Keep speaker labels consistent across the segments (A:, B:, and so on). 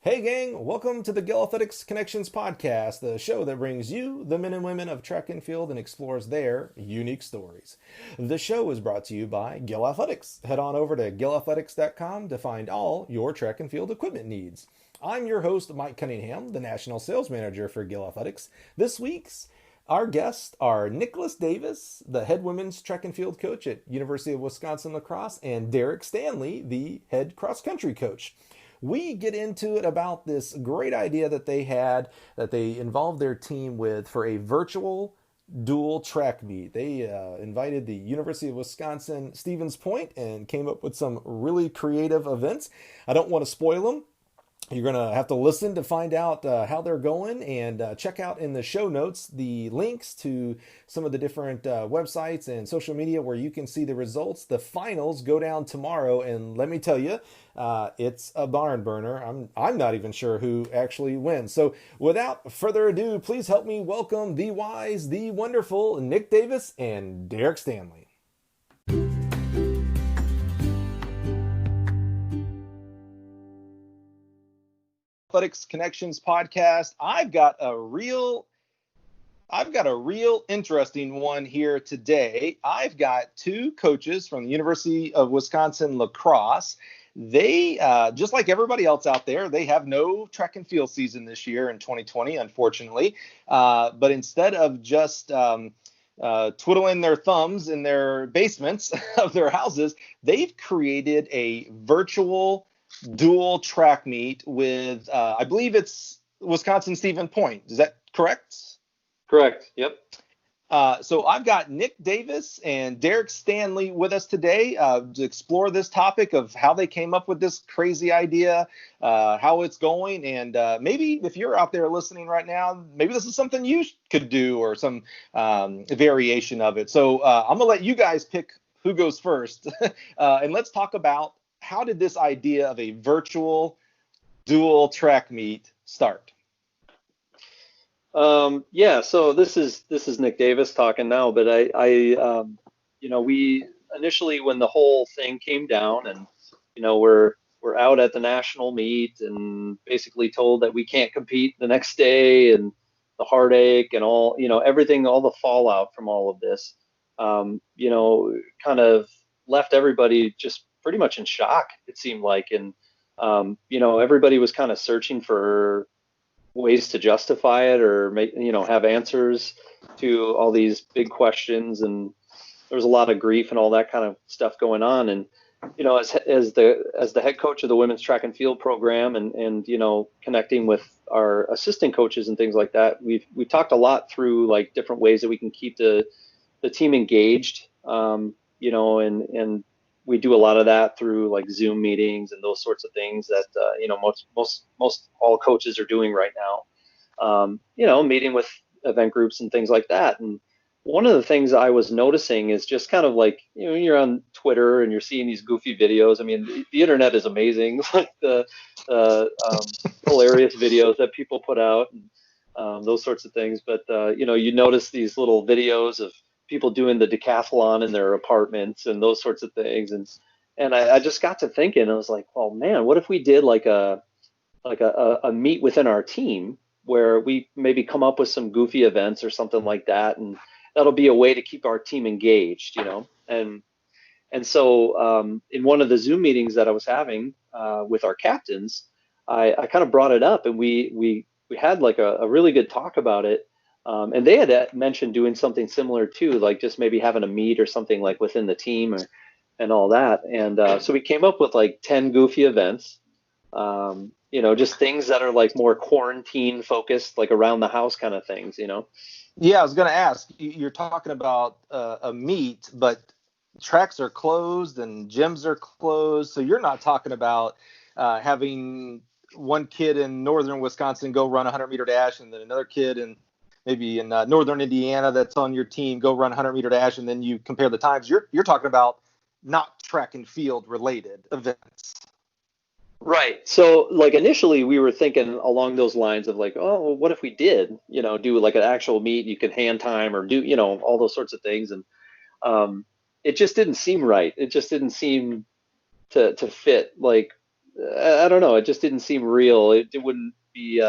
A: Hey gang, welcome to the Gill Athletics Connections podcast, the show that brings you the men and women of track and field and explores their unique stories. The show is brought to you by Gill Athletics. Head on over to gillathletics.com to find all your track and field equipment needs. I'm your host, Mike Cunningham, the National Sales Manager for Gill Athletics. This week's our guests are Nicholas Davis, the head women's track and field coach at University of Wisconsin Lacrosse, and Derek Stanley, the head cross country coach. We get into it about this great idea that they had, that they involved their team with for a virtual dual track meet. They invited the University of Wisconsin Stevens Point and came up with some really creative events. I don't want to spoil them. You're going to have to listen to find out how they're going, and check out in the show notes the links to some of the different websites and social media where you can see the results. The finals go down tomorrow, and let me tell you, it's a barn burner. I'm not even sure who actually wins. So without further ado, please help me welcome the wise, the wonderful Nick Davis and Derek Stanley. Athletics Connections podcast. I've got a real interesting one here today. I've got two coaches from the University of Wisconsin Lacrosse. They, just like everybody else out there, they have no track and field season this year in 2020, unfortunately. But instead of just twiddling their thumbs in their basements of their houses, they've created a virtual dual track meet with, I believe it's Wisconsin Stevens Point. Is that correct?
B: Correct. Yep.
A: So I've got Nick Davis and Derek Stanley with us today to explore this topic of how they came up with this crazy idea, how it's going, and maybe if you're out there listening right now, maybe this is something you could do or some variation of it. So I'm going to let you guys pick who goes first, and let's talk about how did this idea of a virtual dual track meet start?
B: So this is Nick Davis talking now, but we initially, when the whole thing came down, and we're out at the national meet and basically told that we can't compete the next day, and the heartache and all, everything, all the fallout from all of this, kind of left everybody just pretty much in shock, it seemed like. And everybody was kind of searching for ways to justify it or have answers to all these big questions, and there was a lot of grief and all that kind of stuff going on. And as the head coach of the women's track and field program, and connecting with our assistant coaches and things like that, we talked a lot through like different ways that we can keep the team engaged, and we do a lot of that through like Zoom meetings and those sorts of things that most all coaches are doing right now. Meeting with event groups and things like that. And one of the things I was noticing is just kind of like, you're on Twitter and you're seeing these goofy videos. I mean, the internet is amazing, like the hilarious videos that people put out, and those sorts of things. But you notice these little videos of people doing the decathlon in their apartments and those sorts of things. And I just got to thinking, I was like, well, man, what if we did like a meet within our team where we maybe come up with some goofy events or something like that. And that'll be a way to keep our team engaged, And so in one of the Zoom meetings that I was having with our captains, I kind of brought it up, and we had like a really good talk about it. And they had mentioned doing something similar too, like just maybe having a meet or something like within the team and all that. And so we came up with like 10 goofy events, just things that are like more quarantine focused, like around the house kind of things,
A: Yeah, I was going to ask, you're talking about a meet, but tracks are closed and gyms are closed. So you're not talking about having one kid in northern Wisconsin go run a 100-meter dash, and then another kid maybe in northern Indiana that's on your team go run a 100-meter dash, and then you compare the times. You're talking about not track and field related events.
B: Right. So like initially we were thinking along those lines of like, oh, well, what if we did, do like an actual meet, you could hand time or do, all those sorts of things. And it just didn't seem right. It just didn't seem to fit like I don't know. It just didn't seem real. It wouldn't be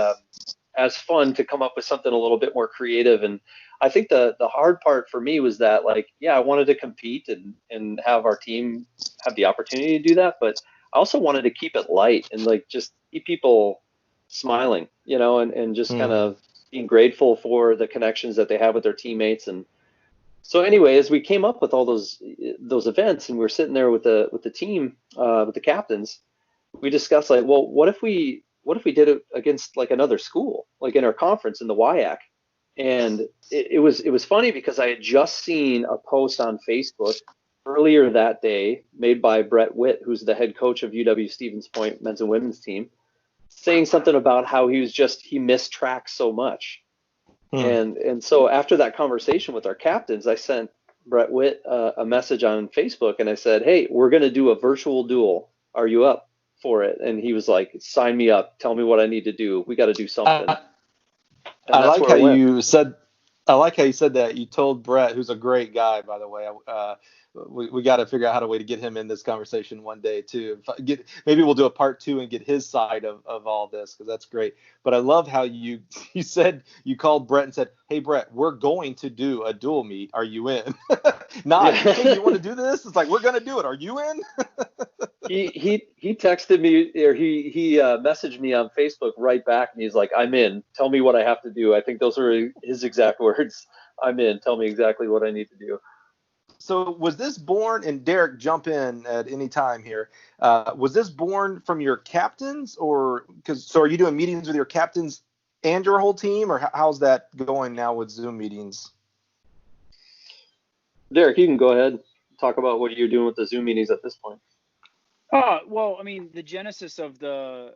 B: as fun to come up with something a little bit more creative. And I think the hard part for me was that, like, yeah, I wanted to compete and have our team have the opportunity to do that, but I also wanted to keep it light and like just keep people smiling, and just kind
A: Hmm.
B: of being grateful for the connections that they have with their teammates. And so anyway, as we came up with all those events, and we were sitting there with the team, with the captains, we discussed, like, well, what if we did it against like another school, like in our conference in the WIAC? And it was funny because I had just seen a post on Facebook earlier that day made by Brett Witt, who's the head coach of UW Stevens Point men's and women's team, saying something about how he missed track so much.
A: Hmm.
B: And so after that conversation with our captains, I sent Brett Witt a message on Facebook, and I said, "Hey, we're going to do a virtual duel. Are you up for it?" And he was like, "Sign me up. Tell me what I need to do. We got to do something."
A: I,
B: And
A: I
B: that's
A: like
B: where
A: how
B: it went.
A: you said. I like how you said that. You told Brett, who's a great guy, by the way. We got to figure out how to way to get him in this conversation one day too. Maybe we'll do a part two and get his side of all this, because that's great. But I love how you said, you called Brett and said, "Hey Brett, we're going to do a dual meet. Are you in?" Not, "Hey, you want
B: Yeah.
A: to do this?" It's like, "We're going to do it. Are you in?"
B: He texted me, or he messaged me on Facebook right back, and he's like, "I'm in. Tell me what I have to do." I think those were his exact words. "I'm in. Tell me exactly what I need to do."
A: So was this born, and Derek, jump in at any time here. Was this born from your captains, or so are you doing meetings with your captains and your whole team, or how's that going now with Zoom meetings?
B: Derek, you can go ahead and talk about what you're doing with the Zoom meetings at this point.
C: Well, I mean, the genesis of the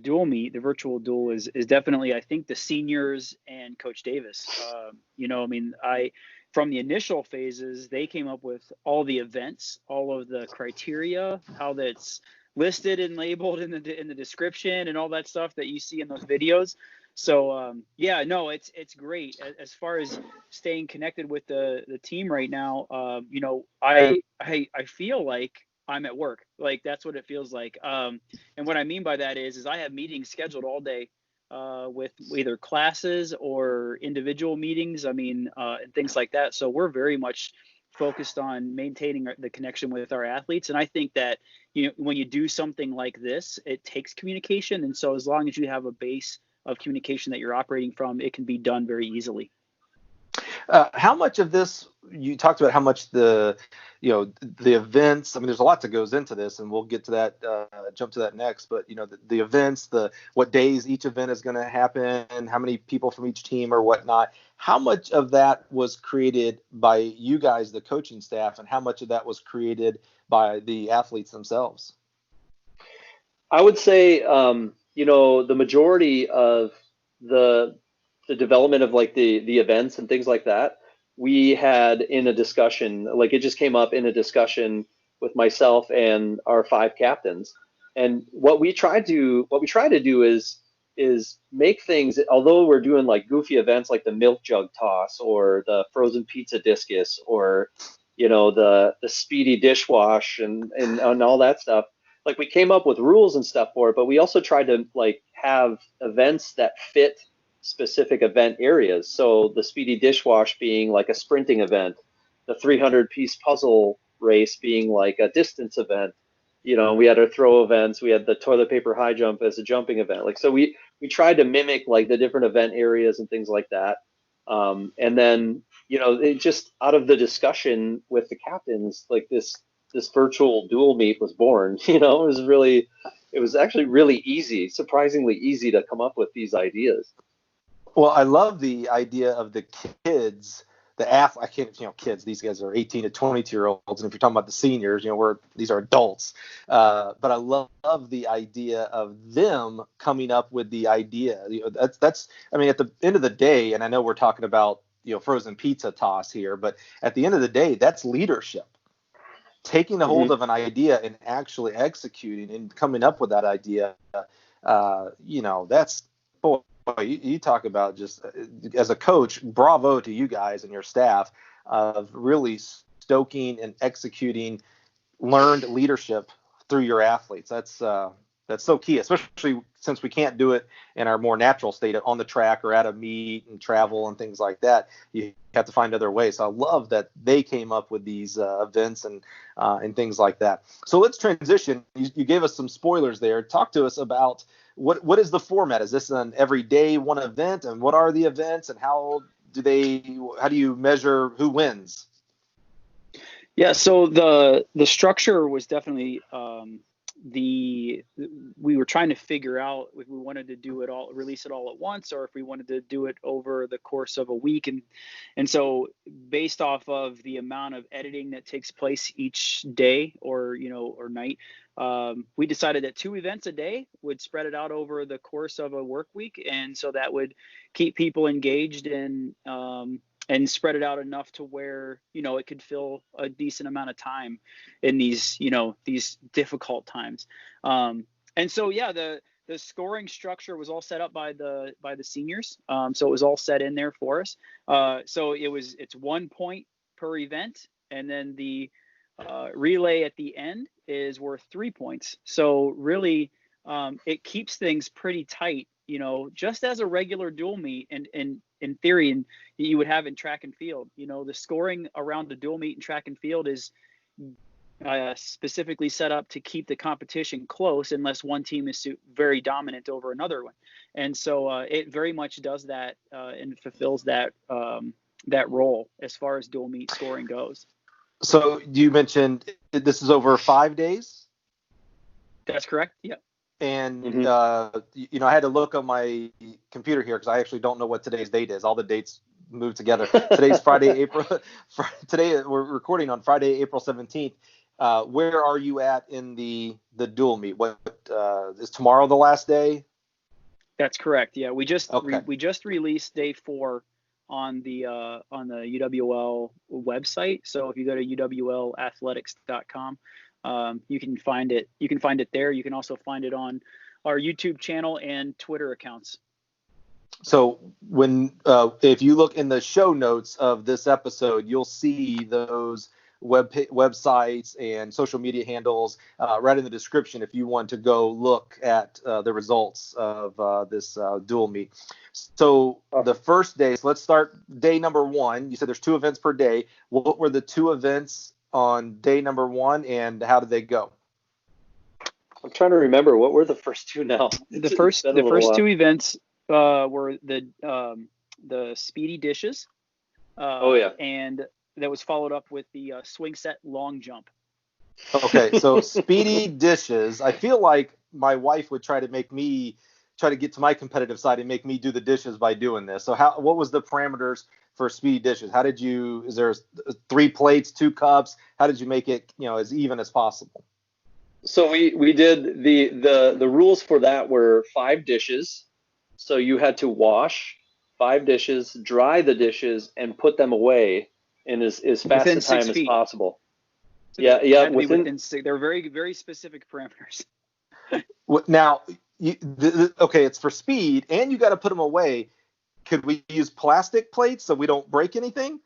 C: dual meet, the virtual duel, is definitely, I think, the seniors and Coach Davis. I mean, I from the initial phases, they came up with all the events, all of the criteria, how that's listed and labeled in the description, and all that stuff that you see in those videos. So yeah, no, it's great as far as staying connected with the team right now. I feel like I'm at work. Like that's what it feels like. And what I mean by that is I have meetings scheduled all day with either classes or individual meetings. I mean, and things like that. So we're very much focused on maintaining the connection with our athletes. And I think that, when you do something like this, it takes communication. And so as long as you have a base of communication that you're operating from, it can be done very easily.
A: How much of this, you talked about how much the events, I mean, there's a lot that goes into this, and we'll get to that, jump to that next, but the events, what days each event is going to happen, how many people from each team or whatnot, how much of that was created by you guys, the coaching staff, and how much of that was created by the athletes themselves?
B: I would say, the majority of the the development of like the events and things like that, we had in a discussion. Like it just came up in a discussion with myself and our five captains. And what we try to do is make things. Although we're doing like goofy events like the milk jug toss or the frozen pizza discus or the speedy dishwash and all that stuff, like we came up with rules and stuff for it, but we also tried to like have events that fit specific event areas. So the speedy dishwash being like a sprinting event, the 300-piece puzzle race being like a distance event. We had our throw events, we had the toilet paper high jump as a jumping event. Like so we tried to mimic like the different event areas and things like that. And then it just out of the discussion with the captains, like this virtual dual meet was born. It was actually really easy, surprisingly easy to come up with these ideas.
A: Well, I love the idea of the kids, I can't, kids, these guys are 18 to 22-year-olds. And if you're talking about the seniors, these are adults. But I love the idea of them coming up with the idea. I mean, at the end of the day, and I know we're talking about, frozen pizza toss here, but at the end of the day, that's leadership. Taking the hold
B: Hmm.
A: of an idea and actually executing and coming up with that idea, that's, boy, you talk about just as a coach, bravo to you guys and your staff of really stoking and executing learned leadership through your athletes. That's so key, especially since we can't do it in our more natural state on the track or at a meet and travel and things like that. You have to find other ways. So I love that they came up with these events and things like that. So let's transition. You gave us some spoilers there. Talk to us about what is the format? Is this an everyday one event, and what are the events, and how do you measure who wins?
C: Yeah, so the structure was definitely we were trying to figure out if we wanted to do it all, release it all at once, or if we wanted to do it over the course of a week. And so based off of the amount of editing that takes place each day or night, we decided that 2 events a day would spread it out over the course of a work week. And so that would keep people engaged and spread it out enough to where, it could fill a decent amount of time in these difficult times. And so, yeah, the scoring structure was all set up by the seniors. So it was all set in there for us. So it's 1 point per event. And then the relay at the end is worth 3 points. So really, it keeps things pretty tight, just as a regular dual meet and in theory, and you would have in track and field. The scoring around the dual meet and track and field is specifically set up to keep the competition close unless one team is very dominant over another one. And so it very much does that and fulfills that role as far as dual meet scoring goes.
A: So you mentioned this is over 5 days?
C: That's correct. Yeah.
A: And, I had to look on my computer here because I actually don't know what today's date is. All the dates move together. Today's today we're recording on Friday, April 17th. Where are you at in the dual meet? What is tomorrow the last day?
C: That's correct. Yeah. We just released day 4 on the UWL website. So if you go to uwlathletics.com, you can find it. You can find it there. You can also find it on our YouTube channel and Twitter accounts.
A: So if you look in the show notes of this episode, you'll see those websites and social media handles right in the description if you want to go look at the results of this dual meet. So the first day, so let's start day number 1. You said there's 2 events per day. What were the 2 events on day number 1, and how did they go?
B: I'm trying to remember, what were the first 2 now?
C: The first 2 events were the speedy dishes. And that was followed up with the swing set long jump.
A: Okay, so speedy dishes. I feel like my wife would try to get to my competitive side and make me do the dishes by doing this. So what was the parameters for speedy dishes? Is there 3 plates, 2 cups? How did you make it, as even as possible?
B: So we did the rules for that were 5 dishes. So you had to wash 5 dishes, dry the dishes, and put them away in as fast a time as possible.
C: So yeah. They're very, very specific parameters.
A: Now, it's for speed, and you got to put them away. Could we use plastic plates so we don't break anything?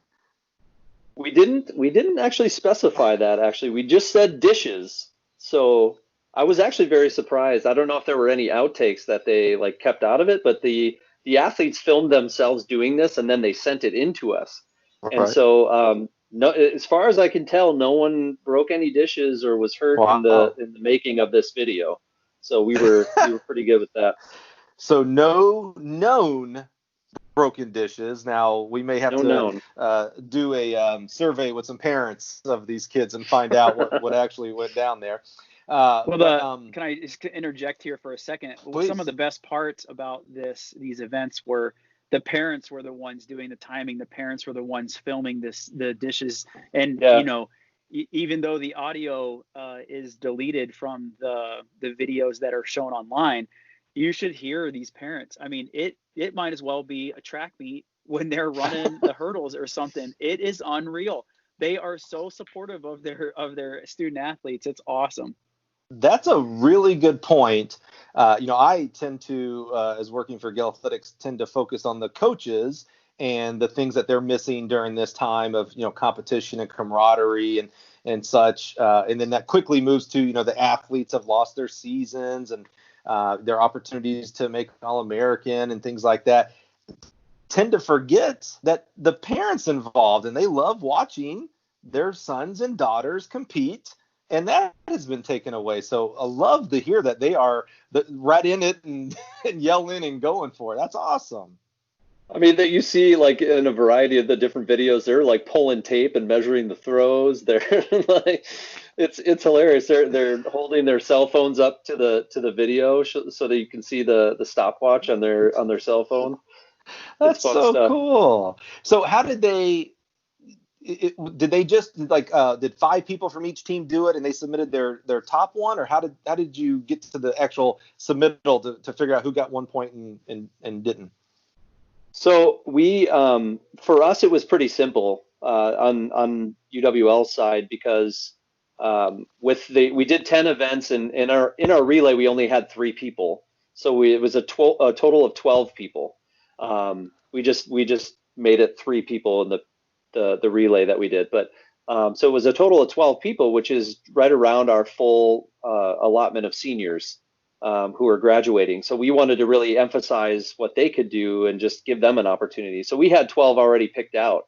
B: We didn't actually specify that. Actually, we just said dishes. So I was actually very surprised. I don't know if there were any outtakes that they kept out of it, but the athletes filmed themselves doing this and then they sent it into us. Right. And so no, as far as I can tell, no one broke any dishes or was hurt in the making of this video. So we were pretty good with that.
A: So no known broken dishes. Now we may have to do a survey with some parents of these kids and find out what actually went down there.
C: Can I just interject here for a second?
A: Please.
C: Some of the best parts about these events were the parents were the ones doing the timing. The parents were the ones filming the dishes, and even though the audio is deleted from the videos that are shown online, you should hear these parents. I mean, it might as well be a track meet when they're running the hurdles or something. It is unreal. They are so supportive of their student athletes. It's awesome.
A: That's a really good point. I tend to, as working for Gill Athletics, tend to focus on the coaches and the things that they're missing during this time of, competition and camaraderie and such, and then that quickly moves to, you know, the athletes have lost their seasons and their opportunities to make All-American and things like that, tend to forget that the parents involved, and they love watching their sons and daughters compete, and that has been taken away. So I love to hear that they are right in it and, and yelling and going for it. That's awesome.
B: I mean, that you see like in a variety of the different videos, they're like pulling tape and measuring the throws. They're like, it's hilarious. They're holding their cell phones up to the video so that you can see the stopwatch on their cell phone.
A: That's
B: It's fun
A: so
B: stuff.
A: cool. So how did they? Did they just like did 5 people from each team do it and they submitted their top one, or how did you get to the actual submittal to figure out who got 1 point and didn't?
B: So we, for us, it was pretty simple on UWL's side because we did 10 events, and in our relay we only had 3 people, so it was a total of 12 people. We just made it 3 people in the relay that we did, but so it was a total of 12 people, which is right around our full allotment of seniors who are graduating. So we wanted to really emphasize what they could do and just give them an opportunity. So we had 12 already picked out.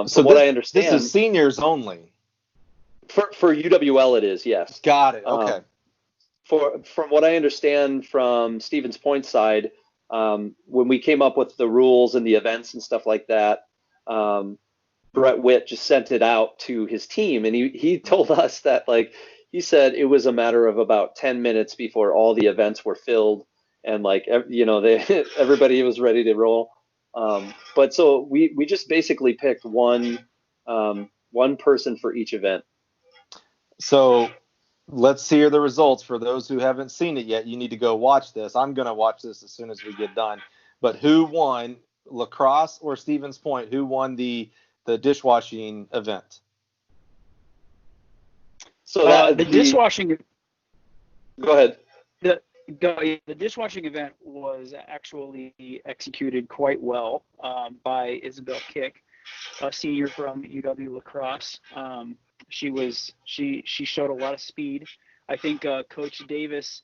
A: So
B: what I understand,
A: this is seniors only.
B: For UWL, it is, yes.
A: Got it. Okay.
B: From what I understand from Stevens Point's side, when we came up with the rules and the events and stuff like that, Brett Witt just sent it out to his team, and he told us that, like, he said it was a matter of about 10 minutes before all the events were filled, and like, you know, everybody was ready to roll. But so we just basically picked one person for each event.
A: So let's hear the results. For those who haven't seen it yet, you need to go watch this. I'm going to watch this as soon as we get done. But who won, lacrosse or Stevens Point? Who won the dishwashing event?
B: So
C: the dishwashing.
B: Go ahead.
C: The dishwashing event was actually executed quite well by Isabel Kick, a senior from UW Lacrosse. She showed a lot of speed. I think Coach Davis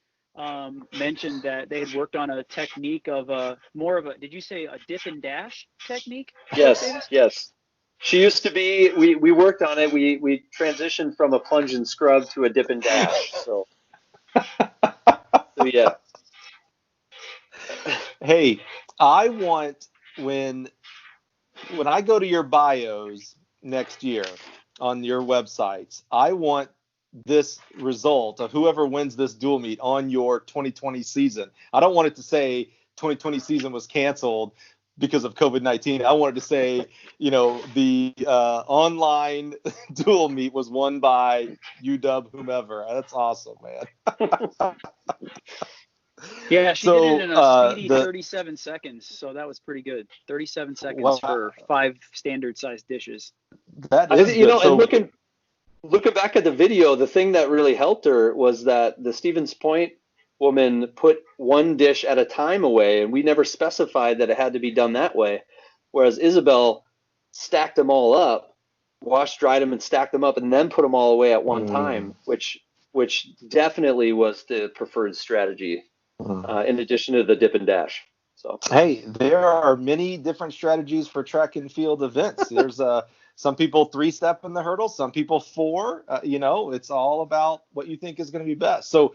C: mentioned that they had worked on a technique of more of a, did you say a dip and dash technique?
B: Yes. She used to be, we worked on it. We transitioned from a plunge and scrub to a dip and dash. So yeah.
A: Hey, I want, when I go to your bios next year on your websites, I want this result of whoever wins this dual meet on your 2020 season. I don't want it to say 2020 season was canceled because of COVID-19. I wanted to say, you know, the online dual meet was won by UW whomever. That's awesome, man.
C: Yeah, she did it in a speedy 37 seconds, so that was pretty good. 37 seconds for 5 standard-sized dishes.
A: That is,
B: you know, so, and looking back at the video, the thing that really helped her was that the Stevens Point woman put one dish at a time away, and we never specified that it had to be done that way. Whereas Isabel stacked them all up, washed, dried them, and stacked them up, and then put them all away at one time, which definitely was the preferred strategy, in addition to the dip and dash. So
A: hey, there are many different strategies for track and field events. There's some people 3-step in the hurdle, some people 4. You know, it's all about what you think is going to be best. So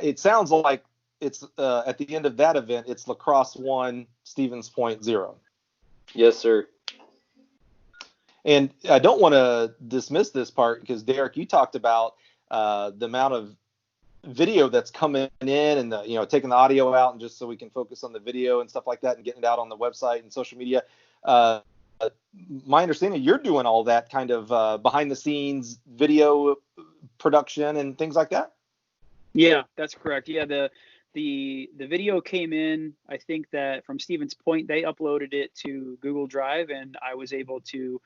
A: it sounds like it's at the end of that event, it's lacrosse 1, Stevens Point 0.
B: Yes, sir.
A: And I don't want to dismiss this part because, Derek, you talked about the amount of video that's coming in and the, you know, taking the audio out and just so we can focus on the video and stuff like that and getting it out on the website and social media. My understanding, you're doing all that kind of behind the scenes video production and things like that.
C: Yeah, that's correct. Yeah, the video came in, I think that from Stevens Point, they uploaded it to Google Drive, and I was able to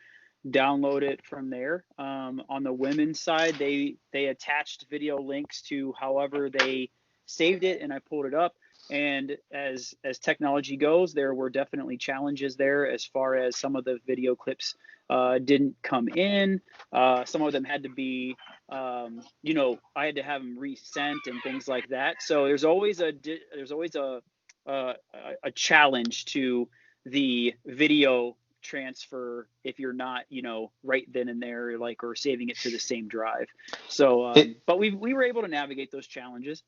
C: download it from there. On the women's side, they attached video links to however they saved it, and I pulled it up. And as technology goes, there were definitely challenges there as far as some of the video clips didn't come in. Some of them had to be, I had to have them resent and things like that. So there's always a challenge to the video transfer if you're not, right then and there, like, or saving it to the same drive. So, but we were able to navigate those challenges.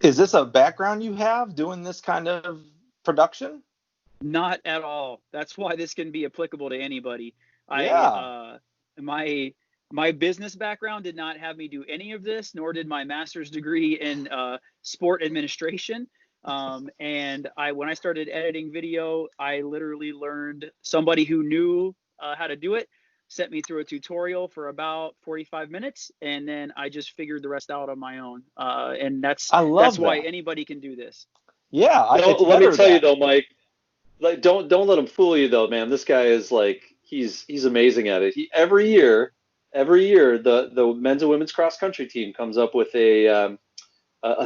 A: Is this a background you have doing this kind of production?
C: Not at all. That's why this can be applicable to anybody.
A: Yeah.
C: My business background did not have me do any of this, nor did my master's degree in sport administration. And when I started editing video, I literally learned, somebody who knew how to do it sent me through a tutorial for about 45 minutes, and then I just figured the rest out on my own. And that's why anybody can do this.
A: Yeah,
B: let me tell you though, Mike. Like, don't let him fool you though, man. This guy is like, he's amazing at it. Every year, the men's and women's cross country team comes up with a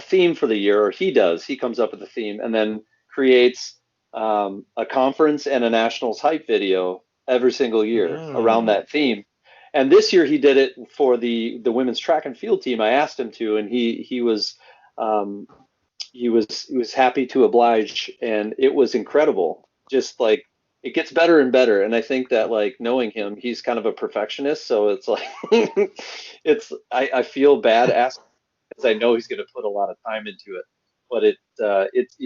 B: theme for the year, or he does. He comes up with a theme and then creates a conference and a nationals hype video every single year around that theme. And this year he did it for the women's track and field team. I asked him to, and he was happy to oblige, and it was incredible. Just like, it gets better and better. And I think that, like, knowing him, he's kind of a perfectionist. So it's like, I feel bad asking, because I know he's going to put a lot of time into it. But it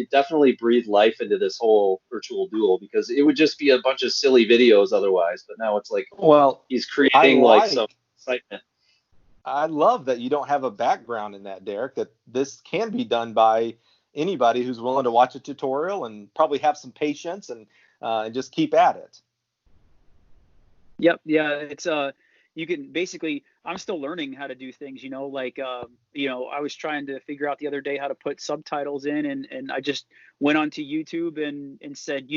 B: definitely breathed life into this whole virtual duel, because it would just be a bunch of silly videos otherwise. But now it's like,
A: well,
B: he's creating like some excitement.
A: I love that you don't have a background in that, Derek, that this can be done by anybody who's willing to watch a tutorial and probably have some patience and just keep at it.
C: Yep. Yeah. It's you can basically, I'm still learning how to do things, like, I was trying to figure out the other day how to put subtitles in, and I just went onto YouTube and said,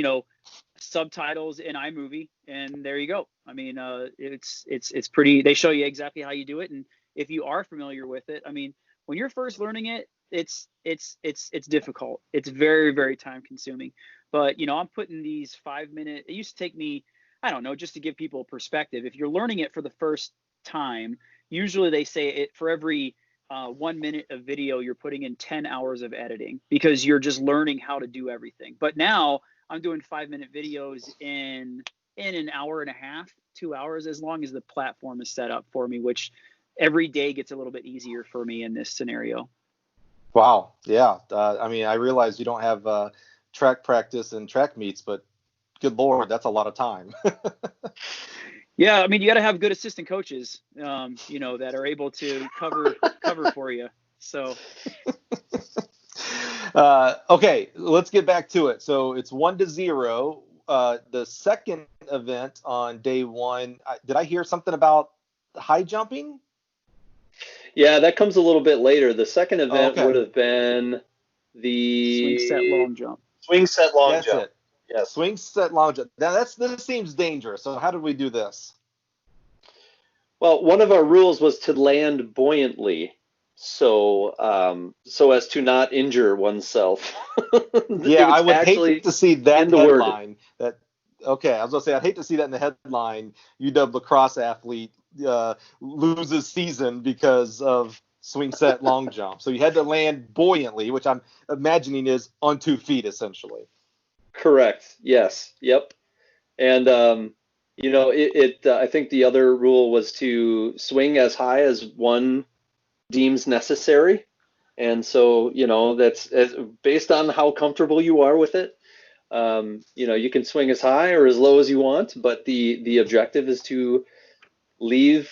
C: subtitles in iMovie, and there you go. I mean, it's pretty, they show you exactly how you do it. And if you are familiar with it, I mean, when you're first learning it, it's difficult. It's very, very time consuming. But, I'm putting these 5-minute, it used to take me, I don't know, just to give people perspective. If you're learning it for the first time, usually they say it for every 1 minute of video, you're putting in 10 hours of editing, because you're just learning how to do everything. But now I'm doing 5-minute videos in an hour and a half, 2 hours, as long as the platform is set up for me, which every day gets a little bit easier for me in this scenario.
A: Wow. Yeah. I mean, I realize you don't have track practice and track meets, but good Lord, that's a lot of time.
C: Yeah, I mean, you got to have good assistant coaches, that are able to cover for you. So,
A: okay, let's get back to it. So it's 1-0. The second event on day one, did I hear something about high jumping?
B: Yeah, that comes a little bit later. The second event would have been the
C: swing set long jump.
B: Swing set long
A: That's
B: jump.
A: it.
B: Yes.
A: Swing set long jump. Now this seems dangerous. So how did we do this?
B: Well, one of our rules was to land buoyantly, so as to not injure oneself.
A: Yeah, I would hate to see that headline. I was gonna say, I'd hate to see that in the headline. UW lacrosse athlete loses season because of swing set long jump. So you had to land buoyantly, which I'm imagining is on 2 feet essentially.
B: Correct. Yes. Yep. And I think the other rule was to swing as high as one deems necessary. And so, that's based on how comfortable you are with it. You can swing as high or as low as you want, but the objective is to leave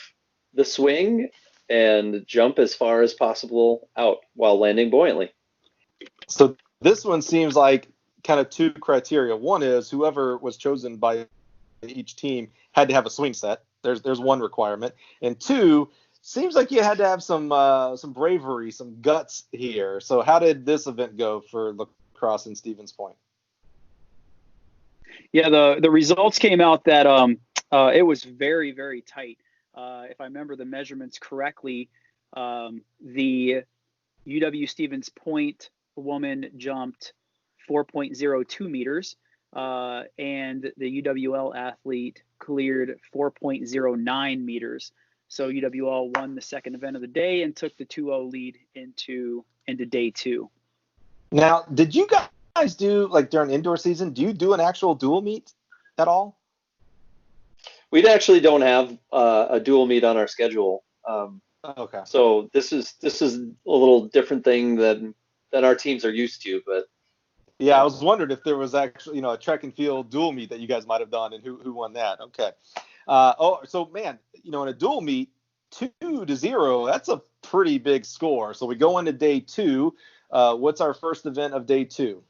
B: the swing and jump as far as possible out while landing buoyantly.
A: So this one seems like kind of 2 criteria. One is whoever was chosen by each team had to have a swing set. There's one requirement. And 2, seems like you had to have some bravery, some guts here. So how did this event go for lacrosse in Stevens Point?
C: Yeah, the results came out that it was very, very tight. If I remember the measurements correctly, the UW Stevens Point woman jumped 4.02 meters, and the UWL athlete cleared 4.09 meters. So UWL won the second event of the day and took the 2-0 lead into day 2.
A: Now, did you guys do, like, during indoor season, do you do an actual dual meet at all?
B: We actually don't have a dual meet on our schedule.
A: Okay.
B: So this is a little different thing than our teams are used to. But
A: yeah, I was wondering if there was actually, a track and field dual meet that you guys might have done, and who won that. Okay. So man, in a dual meet, 2-0, that's a pretty big score. So we go into day 2. What's our first event of day 2?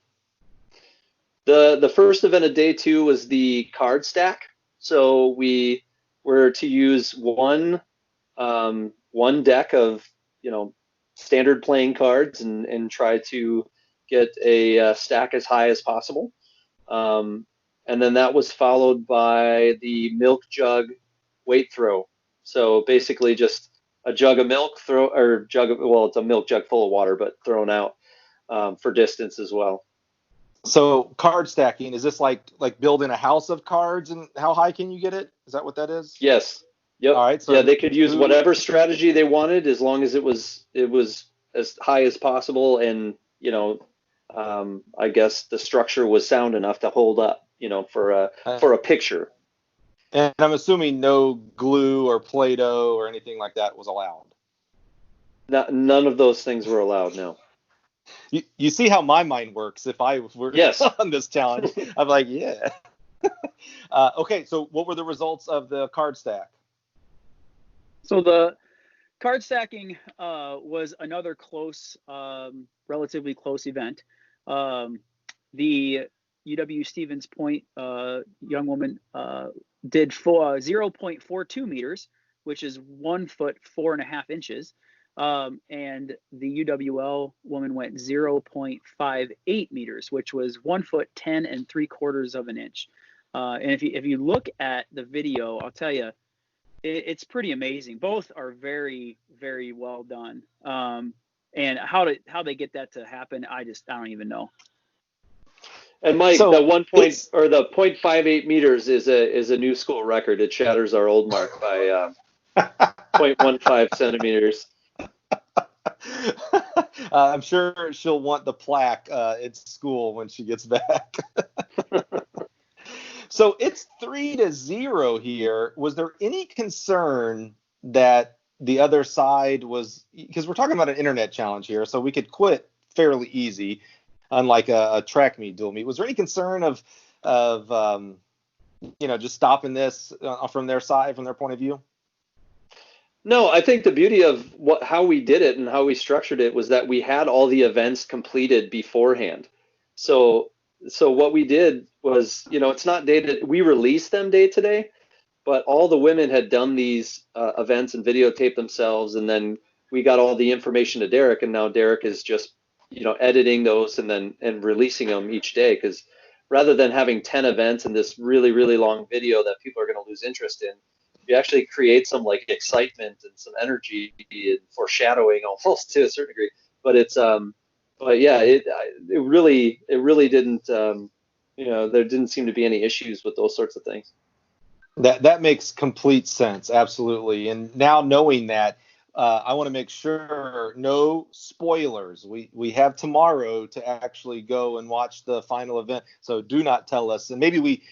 B: The first event of day 2 was the card stack. So we were to use one deck of standard playing cards and try to get a stack as high as possible. And then that was followed by the Milk-Jug weight throw. So basically just a jug of milk it's a milk jug full of water, but thrown out for distance as well.
A: So card stacking, is this like building a house of cards, and how high can you get it? Is that what that is?
B: Yes. Yep.
A: All right. So
B: yeah, they could use whatever strategy they wanted as long as it was as high as possible, and I guess the structure was sound enough to hold up, for a picture.
A: And I'm assuming no glue or Play-Doh or anything like that was allowed.
B: None of those things were allowed. No.
A: You see how my mind works if I were on this challenge. I'm like, yeah. Okay, so what were the results of the card stack?
C: So the card stacking was another close, relatively close event. The UW Stevens Point young woman did 0.42 meters, which is 1 foot 4.5 inches. And the UWL woman went 0.58 meters, which was 1 foot 10 3/4 of an inch. And if you look at the video, I'll tell you, it's pretty amazing. Both are very, very well done. And how they get that to happen, I don't even know.
B: And Mike, the 0.58 meters is a new school record. It shatters our old mark by 0.15 centimeters.
A: I'm sure she'll want the plaque at school when she gets back. So it's 3-0 here. Was there any concern that the other side was, because we're talking about an internet challenge here, so we could quit fairly easy, unlike a track meet, dual meet. Was there any concern of just stopping this from their side, from their point of view?
B: No, I think the beauty of how we did it and how we structured it was that we had all the events completed beforehand. So what we did was, it's not dated. We released them day to day, but all the women had done these events and videotaped themselves, and then we got all the information to Derek, and now Derek is just, editing those and releasing them each day. Because rather than having 10 events in this really, really long video that people are going to lose interest in, you actually create some like excitement and some energy and foreshadowing almost to a certain degree. But it's it really didn't there didn't seem to be any issues with those sorts of things.
A: That makes complete sense, absolutely. And now knowing that, I want to make sure no spoilers. We have tomorrow to actually go and watch the final event, so do not tell us. And maybe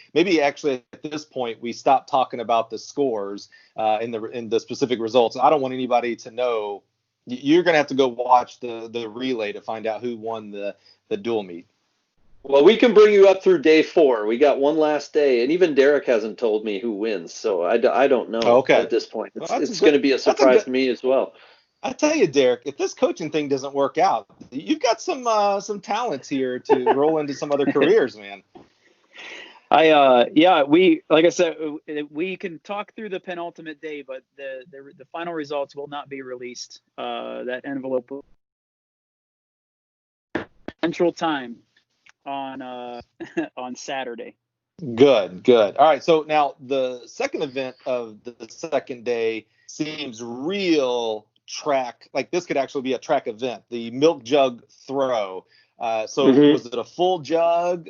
A: actually at this point we stop talking about the scores in the specific results. I don't want anybody to know. You're going to have to go watch the relay to find out who won the dual meet.
B: Well, we can bring you up through day 4. We got one last day, and even Derek hasn't told me who wins, so I don't know at this point. It's going to be a surprise to me as well.
A: I tell you, Derek, if this coaching thing doesn't work out, you've got some talents here to roll into some other careers, man.
C: Like I said, we can talk through the penultimate day, but the final results will not be released. That envelope Central Time on Saturday.
A: Good. All right. So now the second event of the second day seems real track. Like this could actually be a track event. The Milk-Jug Throw. So was it a full jug?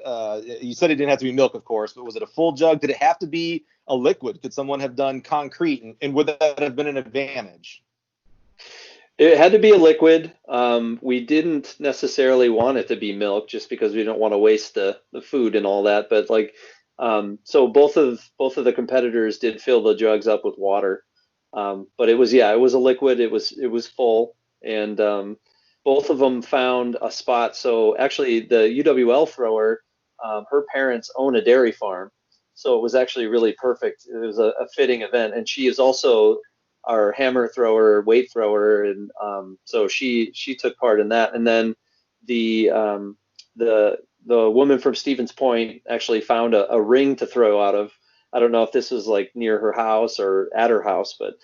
A: You said it didn't have to be milk, of course, but was it a full jug? Did it have to be a liquid? Could someone have done concrete, and would that have been an advantage?
B: It had to be a liquid. We didn't necessarily want it to be milk just because we don't want to waste the food and all that. But like, so both of the competitors did fill the jugs up with water. But it was a liquid. It was full, and both of them found a spot. So actually, the UWL thrower, her parents own a dairy farm, so it was actually really perfect. It was a fitting event, and she is also our hammer thrower, weight thrower, and so she took part in that. And then the the woman from Stevens Point actually found a ring to throw out of. I don't know if this was like near her house or at her house, but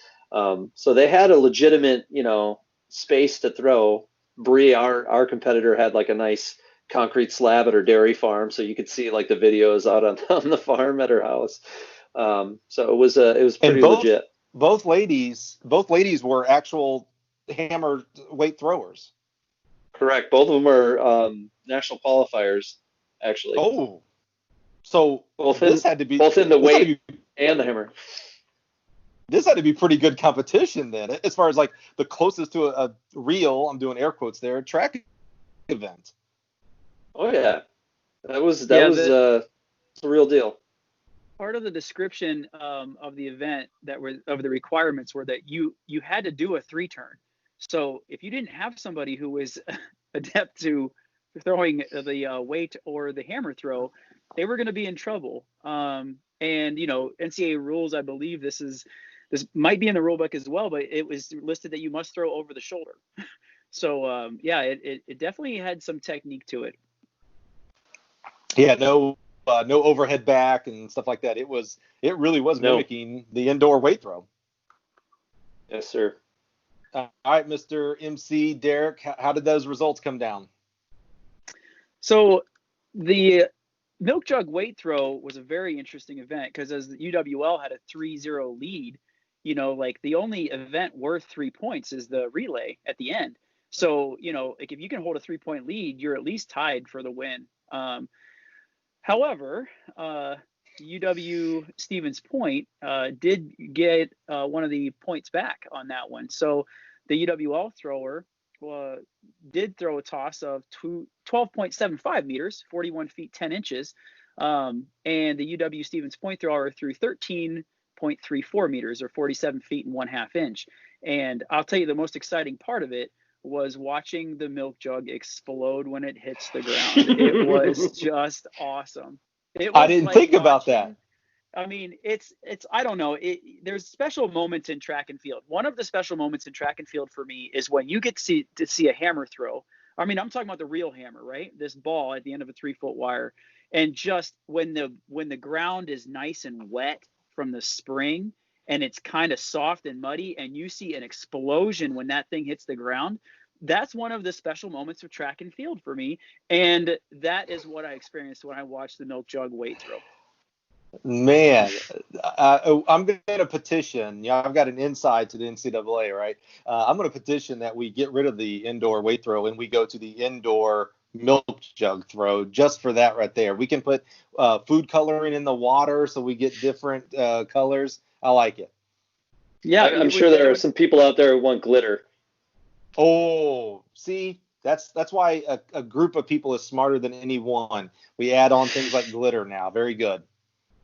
B: so they had a legitimate, space to throw. Bree, our competitor, had like a nice concrete slab at her dairy farm, so you could see like the videos out on the farm at her house. So it was pretty legit.
A: Both ladies were actual hammer weight throwers.
B: Correct. Both of them are national qualifiers, actually.
A: Oh, so
B: this had to be both in the weight and the hammer.
A: This had to be pretty good competition then, as far as like the closest to a real, I'm doing air quotes there, track event.
B: Oh yeah, that was the real deal.
C: Part of the description of the event of the requirements were that you had to do a 3-turn. So if you didn't have somebody who was adept to throwing the weight or the hammer throw, they were going to be in trouble. And NCAA rules, I believe this might be in the rule book as well, but it was listed that you must throw over the shoulder. So it definitely had some technique to it.
A: Yeah, no overhead back and stuff like that. It really was mimicking the indoor weight throw.
B: Yes, sir.
A: All right, Mr. MC Derek, how did those results come down?
C: So the Milk-Jug weight throw was a very interesting event because as the UWL had a 3-0 lead, like the only event worth 3 points is the relay at the end. So, like if you can hold a 3-point lead, you're at least tied for the win. However, UW Stevens Point did get one of the points back on that one. So the UWL thrower did throw a toss of 12.75 meters, 41 feet 10 inches, and the UW Stevens Point thrower threw 13.34 meters, or 47 feet and 1/2 inch. And I'll tell you, the most exciting part of it was watching the milk jug explode when it hits the ground. It was just awesome.
A: I didn't think about that.
C: I mean, it's I don't know. There's special moments in track and field. One of the special moments in track and field for me is when you get to see a hammer throw. I mean, I'm talking about the real hammer, right? This ball at the end of a 3-foot wire, and just when the ground is nice and wet from the spring, and it's kind of soft and muddy, and you see an explosion when that thing hits the ground. That's one of the special moments of track and field for me, and that is what I experienced when I watched the Milk-Jug weight throw.
A: Man, I'm going to petition. I've got an inside to the NCAA, right? I'm going to petition that we get rid of the indoor weight throw and we go to the indoor Milk-Jug throw just for that right there. We can put food coloring in the water so we get different colors. I like it.
B: Yeah, I'm sure there are some people out there who want glitter.
A: Oh, see, that's why a group of people is smarter than any one. We add on things like glitter now. Very good.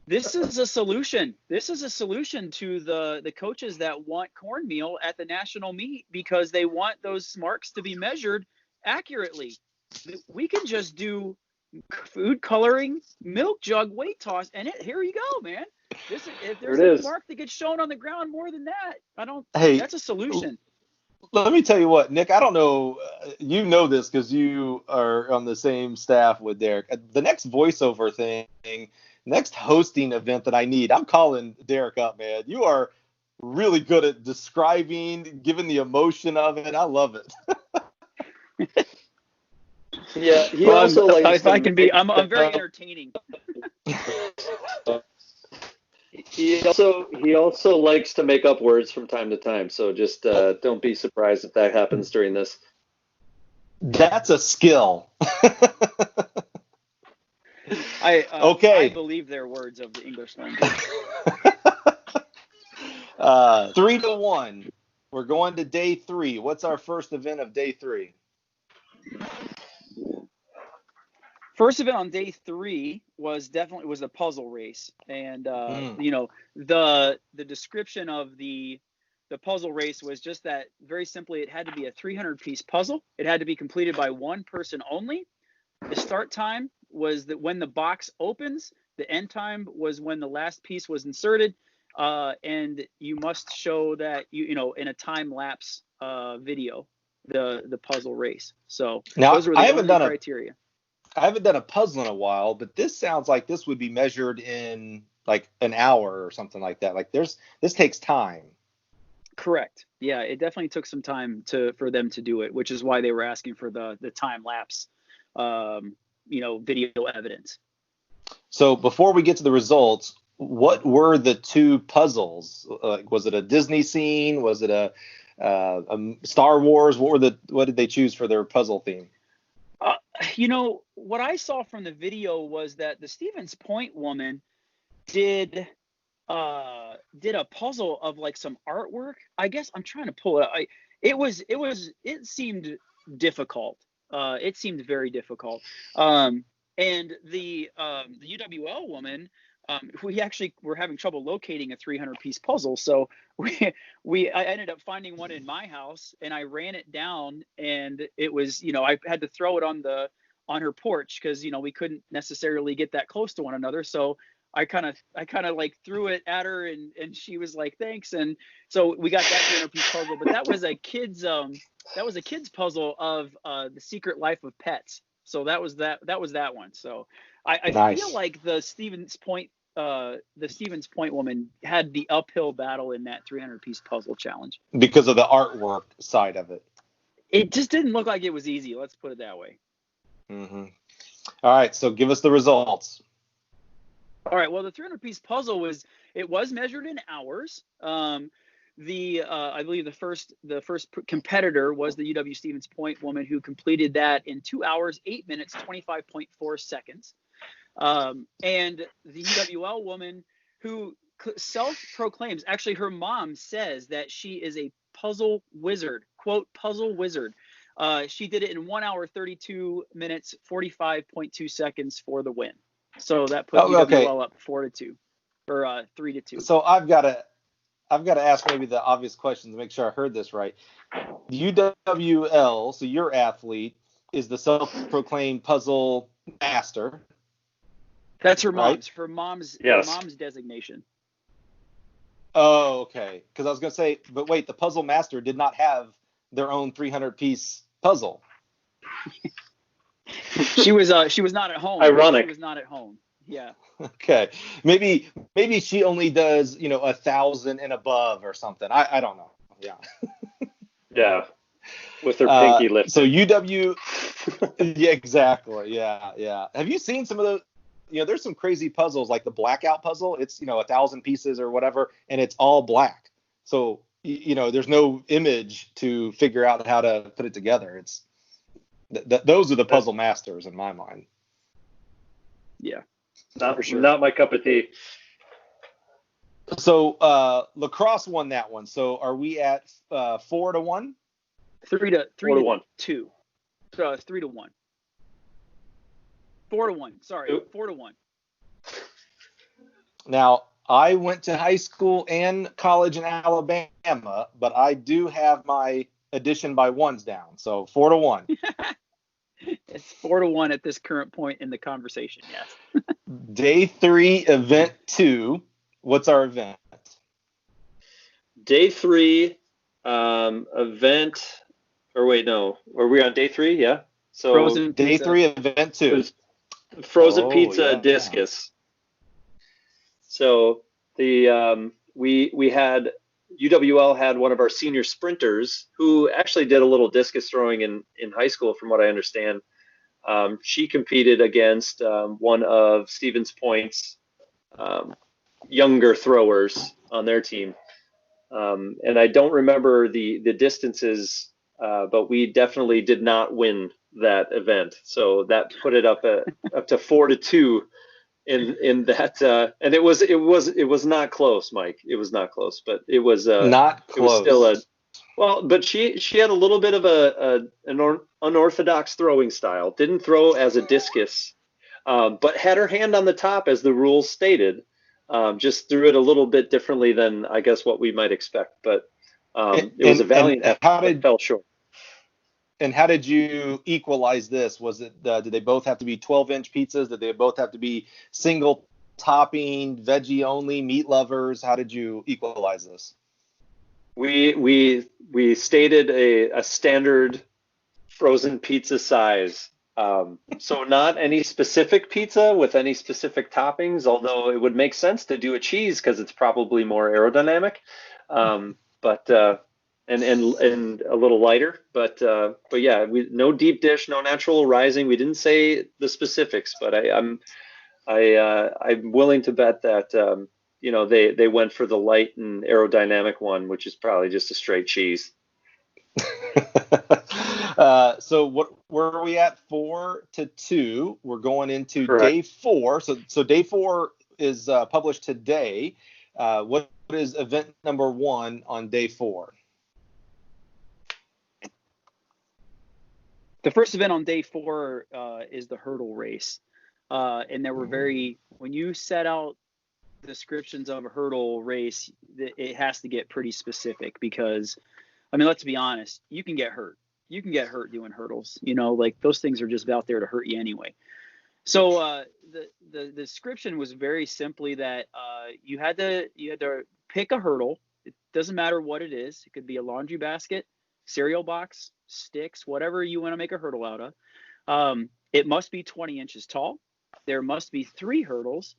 C: This is a solution. This is a solution to the coaches that want cornmeal at the national meet because they want those marks to be measured accurately. We can just do food coloring, milk jug weight toss, and here you go, man. If there's a mark that gets shown on the ground more than that, that's a solution.
A: Let me tell you what, Nick, I don't know, you know this because you are on the same staff with Derek. The next voiceover thing, next hosting event that I need, I'm calling Derek up, man. You are really good at describing, giving the emotion of it. I love it.
B: Yeah, he also likes.
C: If I can be, I'm very entertaining.
B: He also likes to make up words from time to time. So just don't be surprised if that happens during this.
A: That's a skill.
C: I
A: Okay.
C: believe their words of the English language.
A: 3-1. We're going to day 3. What's our first event of day 3?
C: First event on day 3 was the puzzle race, and the description of the puzzle race was just that, very simply, it had to be a 300-piece puzzle. It had to be completed by one person only. The start time was that when the box opens. The end time was when the last piece was inserted, and you must show that in a time lapse video the puzzle race. So
A: Now,
C: those were the only criteria.
A: I haven't done a puzzle in a while, but this sounds like this would be measured in like an hour or something like that. Like this takes time.
C: Correct. Yeah, it definitely took some time for them to do it, which is why they were asking for the time lapse, video evidence.
A: So before we get to the results, what were the 2 puzzles? Was it a Disney scene? Was it a Star Wars? What did they choose for their puzzle theme?
C: What I saw from the video was that the Stevens Point woman did a puzzle of like some artwork. I guess I'm trying to pull it out. It seemed difficult. It seemed very difficult. And the UWL woman, we actually were having trouble locating a 300-piece puzzle, so I ended up finding one in my house, and I ran it down, and it was, I had to throw it on her porch because we couldn't necessarily get that close to one another. So I kind of like threw it at her, and she was like, thanks. And so we got that 300-piece puzzle, but that was a kid's puzzle of The Secret Life of Pets. So that was that one. So I
A: Nice.
C: feel like the Stevens Point woman had the uphill battle in that 300-piece puzzle challenge
A: Because of the artwork side of it.
C: It just didn't look like it was easy. Let's put it that way.
A: Mm-hmm. All right, so give us the results.
C: All right. Well, the 300-piece puzzle was measured in hours. I believe the first competitor was the UW Stevens Point woman, who completed that in 2 hours, 8 minutes, 25.4 seconds. And the UWL woman, who self-proclaims, actually her mom says that she is a puzzle wizard, quote, puzzle wizard. She did it in 1 hour, 32 minutes, 45.2 seconds for the win. So that put UWL up 4-2 or 3-2.
A: So I've got to ask maybe the obvious question to make sure I heard this right. UWL, so your athlete, is the self-proclaimed puzzle master.
C: That's her mom's.
A: Right?
C: Her mom's designation.
A: Oh, okay. Because I was going to say, but wait, the puzzle master did not have their own 300-piece puzzle.
C: She was not at home.
B: Ironic.
C: She was not at home. Yeah.
A: Okay. Maybe she only does 1,000 and above or something. I don't know. Yeah.
B: Yeah. With her pinky lifted.
A: So UW. Yeah, exactly. Yeah. Have you seen some of those? There's some crazy puzzles like the blackout puzzle. It's 1,000 pieces or whatever, and it's all black. So there's no image to figure out how to put it together. It's those are the puzzle masters in my mind.
C: Yeah.
B: Not for sure. Not my cup of tea.
A: So lacrosse won that one. So are we at 4-1?
C: 3-1. 2. 3-1. 4-1. Sorry, 4-1.
A: Now, I went to high school and college in Alabama, but I do have my addition by ones down. So 4-1.
C: It's 4-1 at this current point in the conversation. Yes.
A: Day 3, event 2. What's our event?
B: Day 3, event. Or wait, no. Are we on day 3? Yeah. So
C: frozen
A: day
C: pizza.
A: 3, event 2.
B: Frozen pizza discus. So the we had UWL had one of our senior sprinters who actually did a little discus throwing in high school, from what I understand. She competed against one of Stevens Point's younger throwers on their team, and I don't remember the distances but we definitely did not win that event. So that put it up to 4-2 in that, and it was not close, Mike. It was not close, but
A: Not
B: it was still
A: close.
B: well. But she had a little bit of an unorthodox throwing style. Didn't throw as a discus, but had her hand on the top as the rules stated. Just threw it a little bit differently than I guess what we might expect, but it was a valiant effort, but fell short.
A: And how did you equalize this? Was it did they both have to be 12-inch pizzas? Did they both have to be single topping, veggie only, meat lovers? How did you equalize this?
B: We stated a standard frozen pizza size. So not any specific pizza with any specific toppings, although it would make sense to do a cheese because it's probably more aerodynamic. But and a little lighter, but yeah, no deep dish, no natural rising. We didn't say the specifics, but I'm willing to bet that they went for the light and aerodynamic one, which is probably just a straight cheese.
A: So where are we at? 4-2. We're going into
B: Correct.
A: day 4. So day 4 is published today. What is event number 1 on day 4?
C: The first event on day 4 is the hurdle race. And there were when you set out descriptions of a hurdle race, it has to get pretty specific because, I mean, let's be honest, you can get hurt. You can get hurt doing hurdles. Like those things are just out there to hurt you anyway. So the description was very simply that you had to pick a hurdle. It doesn't matter what it is. It could be a laundry basket, cereal box, sticks, whatever you want to make a hurdle out of. It must be 20 inches tall. There must be 3 hurdles,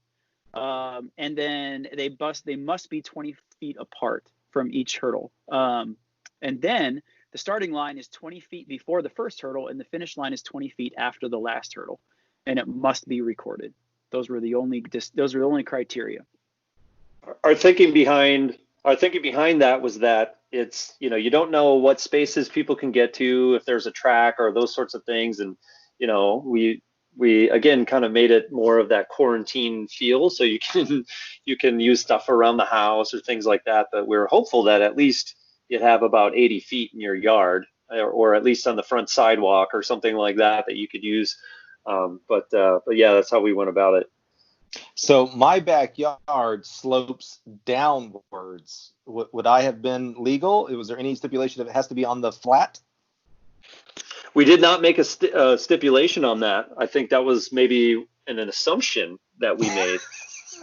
C: and then they must be 20 feet apart from each hurdle. And then the starting line is 20 feet before the first hurdle, and the finish line is 20 feet after the last hurdle, and it must be recorded. Those were the only criteria.
B: Our thinking behind that was that it's, you don't know what spaces people can get to, if there's a track or those sorts of things. And, we again kind of made it more of that quarantine feel. So you can use stuff around the house or things like that. But we're hopeful that at least you'd have about 80 feet in your yard or at least on the front sidewalk or something like that you could use. But yeah, that's how we went about it.
A: So my backyard slopes downwards. Would I have been legal? Was there any stipulation that it has to be on the flat?
B: We did not make a stipulation on that. I think that was maybe an assumption that we made.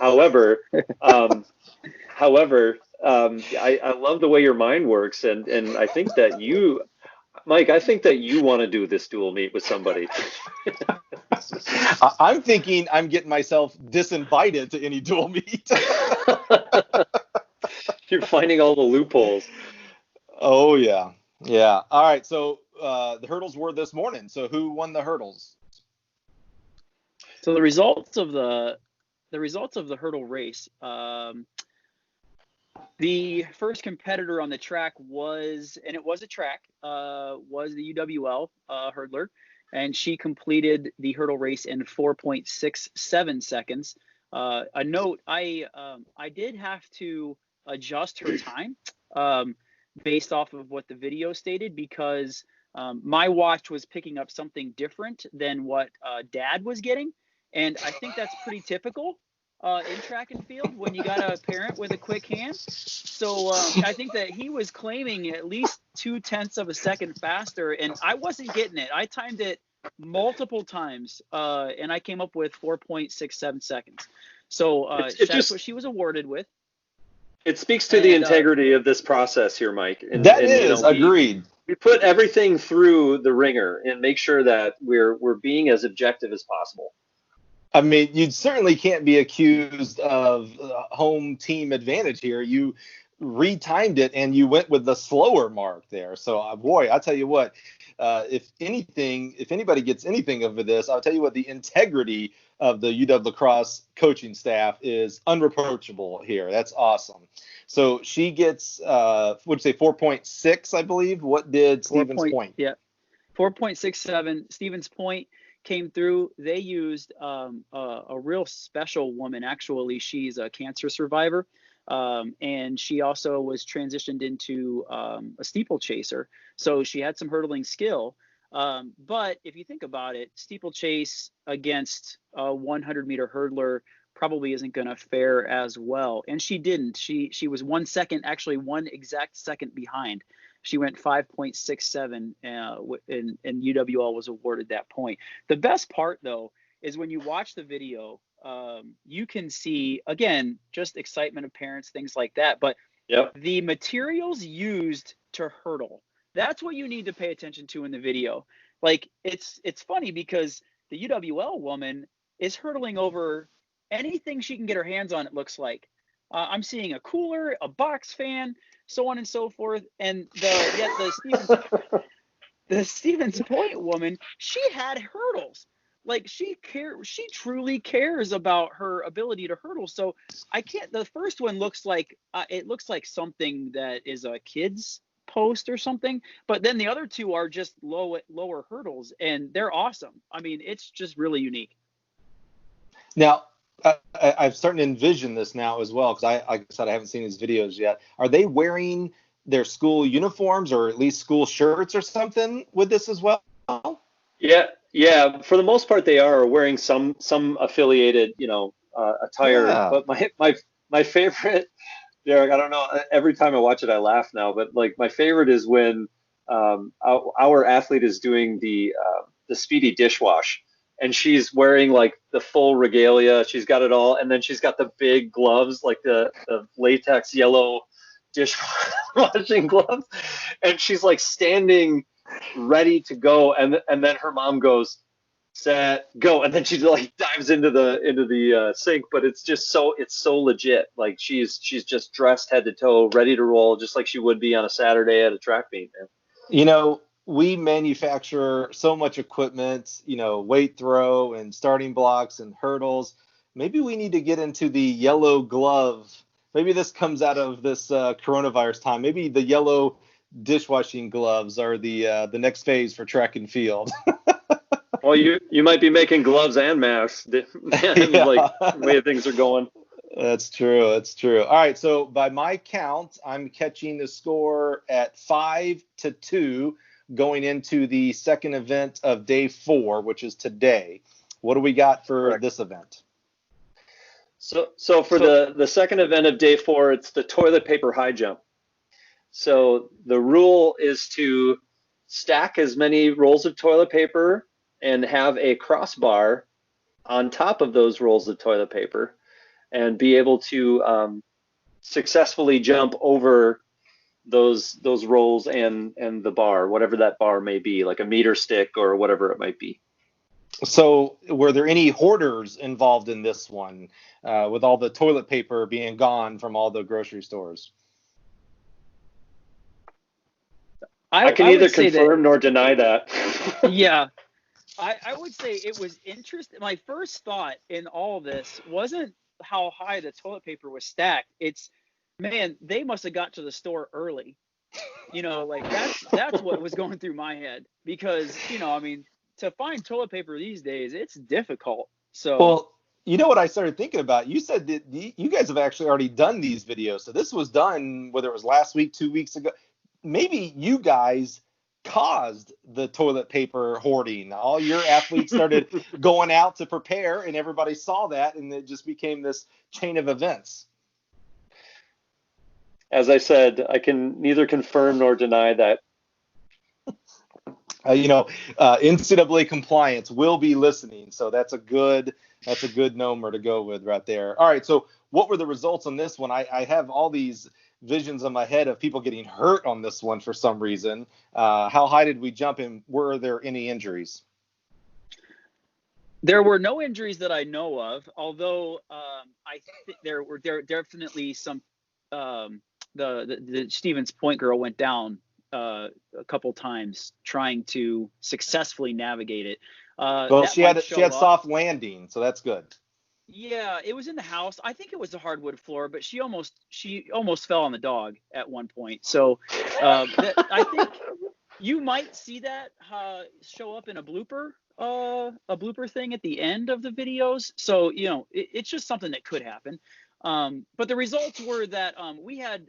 B: However, I love the way your mind works, and I think that you, Mike, want to do this dual meet with somebody.
A: I'm thinking I'm getting myself disinvited to any dual meet.
B: You're finding all the loopholes.
A: Oh yeah. All right. So the hurdles were this morning. So who won the hurdles?
C: So the results of the hurdle race. The first competitor on the track was the UWL hurdler, and she completed the hurdle race in 4.67 seconds. A note: I did have to adjust her time based off of what the video stated because my watch was picking up something different than what Dad was getting, and I think that's pretty typical in track and field when you got a parent with a quick hand. So I think that he was claiming at least 0.2 of a second faster, and I wasn't getting it. I timed it multiple times, and I came up with 4.67 seconds. So that's what she was awarded with.
B: It speaks to the integrity of this process here, Mike.
A: Agreed.
B: We put everything through the ringer and make sure that we're being as objective as possible.
A: I mean, you certainly can't be accused of home team advantage here. You retimed it and you went with the slower mark there. So, boy, I tell you what, if anybody gets anything of this, I'll tell you what, the integrity of the UW lacrosse coaching staff is unreproachable here. That's awesome. So she gets, would you say 4.6, I believe? What did Stevens Point?
C: Yeah, 4.67. Stevens Point came through. They used a real special woman. Actually, she's a cancer survivor. And she also was transitioned into a steeplechaser. So she had some hurdling skill. But if you think about it, steeplechase against a 100-meter hurdler probably isn't going to fare as well. And she didn't. She was 1 second, actually 1 exact second behind. She went 5.67, and UWL was awarded that point. The best part, though, is when you watch the video, you can see, again, just excitement of parents, things like that. But the materials used to hurdle, that's what you need to pay attention to in the video. Like, it's funny because the UWL woman is hurdling over anything she can get her hands on, it looks like. I'm seeing a cooler, a box fan, so on and so forth. And the Stevens Point woman, she had hurdles. Like, she truly cares about her ability to hurdle. So the first one looks like something that is a kid's post or something, but then the other two are just lower hurdles, and they're awesome. I mean, it's just really unique.
A: Now, I'm starting to envision this now as well, because like I said, I haven't seen these videos yet. Are they wearing their school uniforms or at least school shirts or something with this as well?
B: Yeah. For the most part, they are wearing some affiliated, attire.
A: Yeah.
B: But my favorite, Derek, I don't know. Every time I watch it, I laugh now. But like, my favorite is when our athlete is doing the speedy dishwash. And she's wearing like the full regalia. She's got it all. And then she's got the big gloves, like the latex yellow dishwashing gloves. And she's like standing ready to go. And then her mom goes, set, go. And then she like dives into the sink. But it's so legit. Like, she's just dressed head to toe, ready to roll, just like she would be on a Saturday at a track meet, man.
A: We manufacture so much equipment, weight throw and starting blocks and hurdles. Maybe we need to get into the yellow glove. Maybe this comes out of this coronavirus time. Maybe the yellow dishwashing gloves are the next phase for track and field.
B: Well, you might be making gloves and masks, like the way things are going.
A: That's true. All right. So by my count, I'm catching the score at 5-2. Going into the second event of day 4, which is today. What do we got for this event?
B: So for the second event of day 4, it's the toilet paper high jump. So the rule is to stack as many rolls of toilet paper and have a crossbar on top of those rolls of toilet paper and be able to successfully jump over those rolls and the bar, whatever that bar may be, like a meter stick or whatever it might be.
A: So were there any hoarders involved in this one, with all the toilet paper being gone from all the grocery stores?
B: I can neither confirm nor deny that.
C: Yeah. I would say it was interesting. My first thought in all of this wasn't how high the toilet paper was stacked. It's, man, they must have got to the store early. Like, that's what was going through my head, because, I mean, to find toilet paper these days, it's difficult. So,
A: well, what I started thinking about, you said that you guys have actually already done these videos. So this was done, whether it was last week, 2 weeks ago. Maybe you guys caused the toilet paper hoarding. All your athletes started going out to prepare, and everybody saw that, and it just became this chain of events.
B: As I said, I can neither confirm nor deny that.
A: NCAA compliance will be listening, so that's a good number to go with right there. All right, so what were the results on this one? I have all these visions in my head of people getting hurt on this one for some reason. How high did we jump, and were there any injuries?
C: There were no injuries that I know of, although I think there were definitely some. The Stevens Point girl went down a couple times trying to successfully navigate it.
A: Well,
C: That
A: she
C: might
A: had
C: show up.
A: soft landing, so that's good.
C: Yeah, it was in the house. I think it was the hardwood floor, but she almost fell on the dog at one point. So I think you might see that show up in a blooper thing at the end of the videos. So it's just something that could happen. But the results were that we had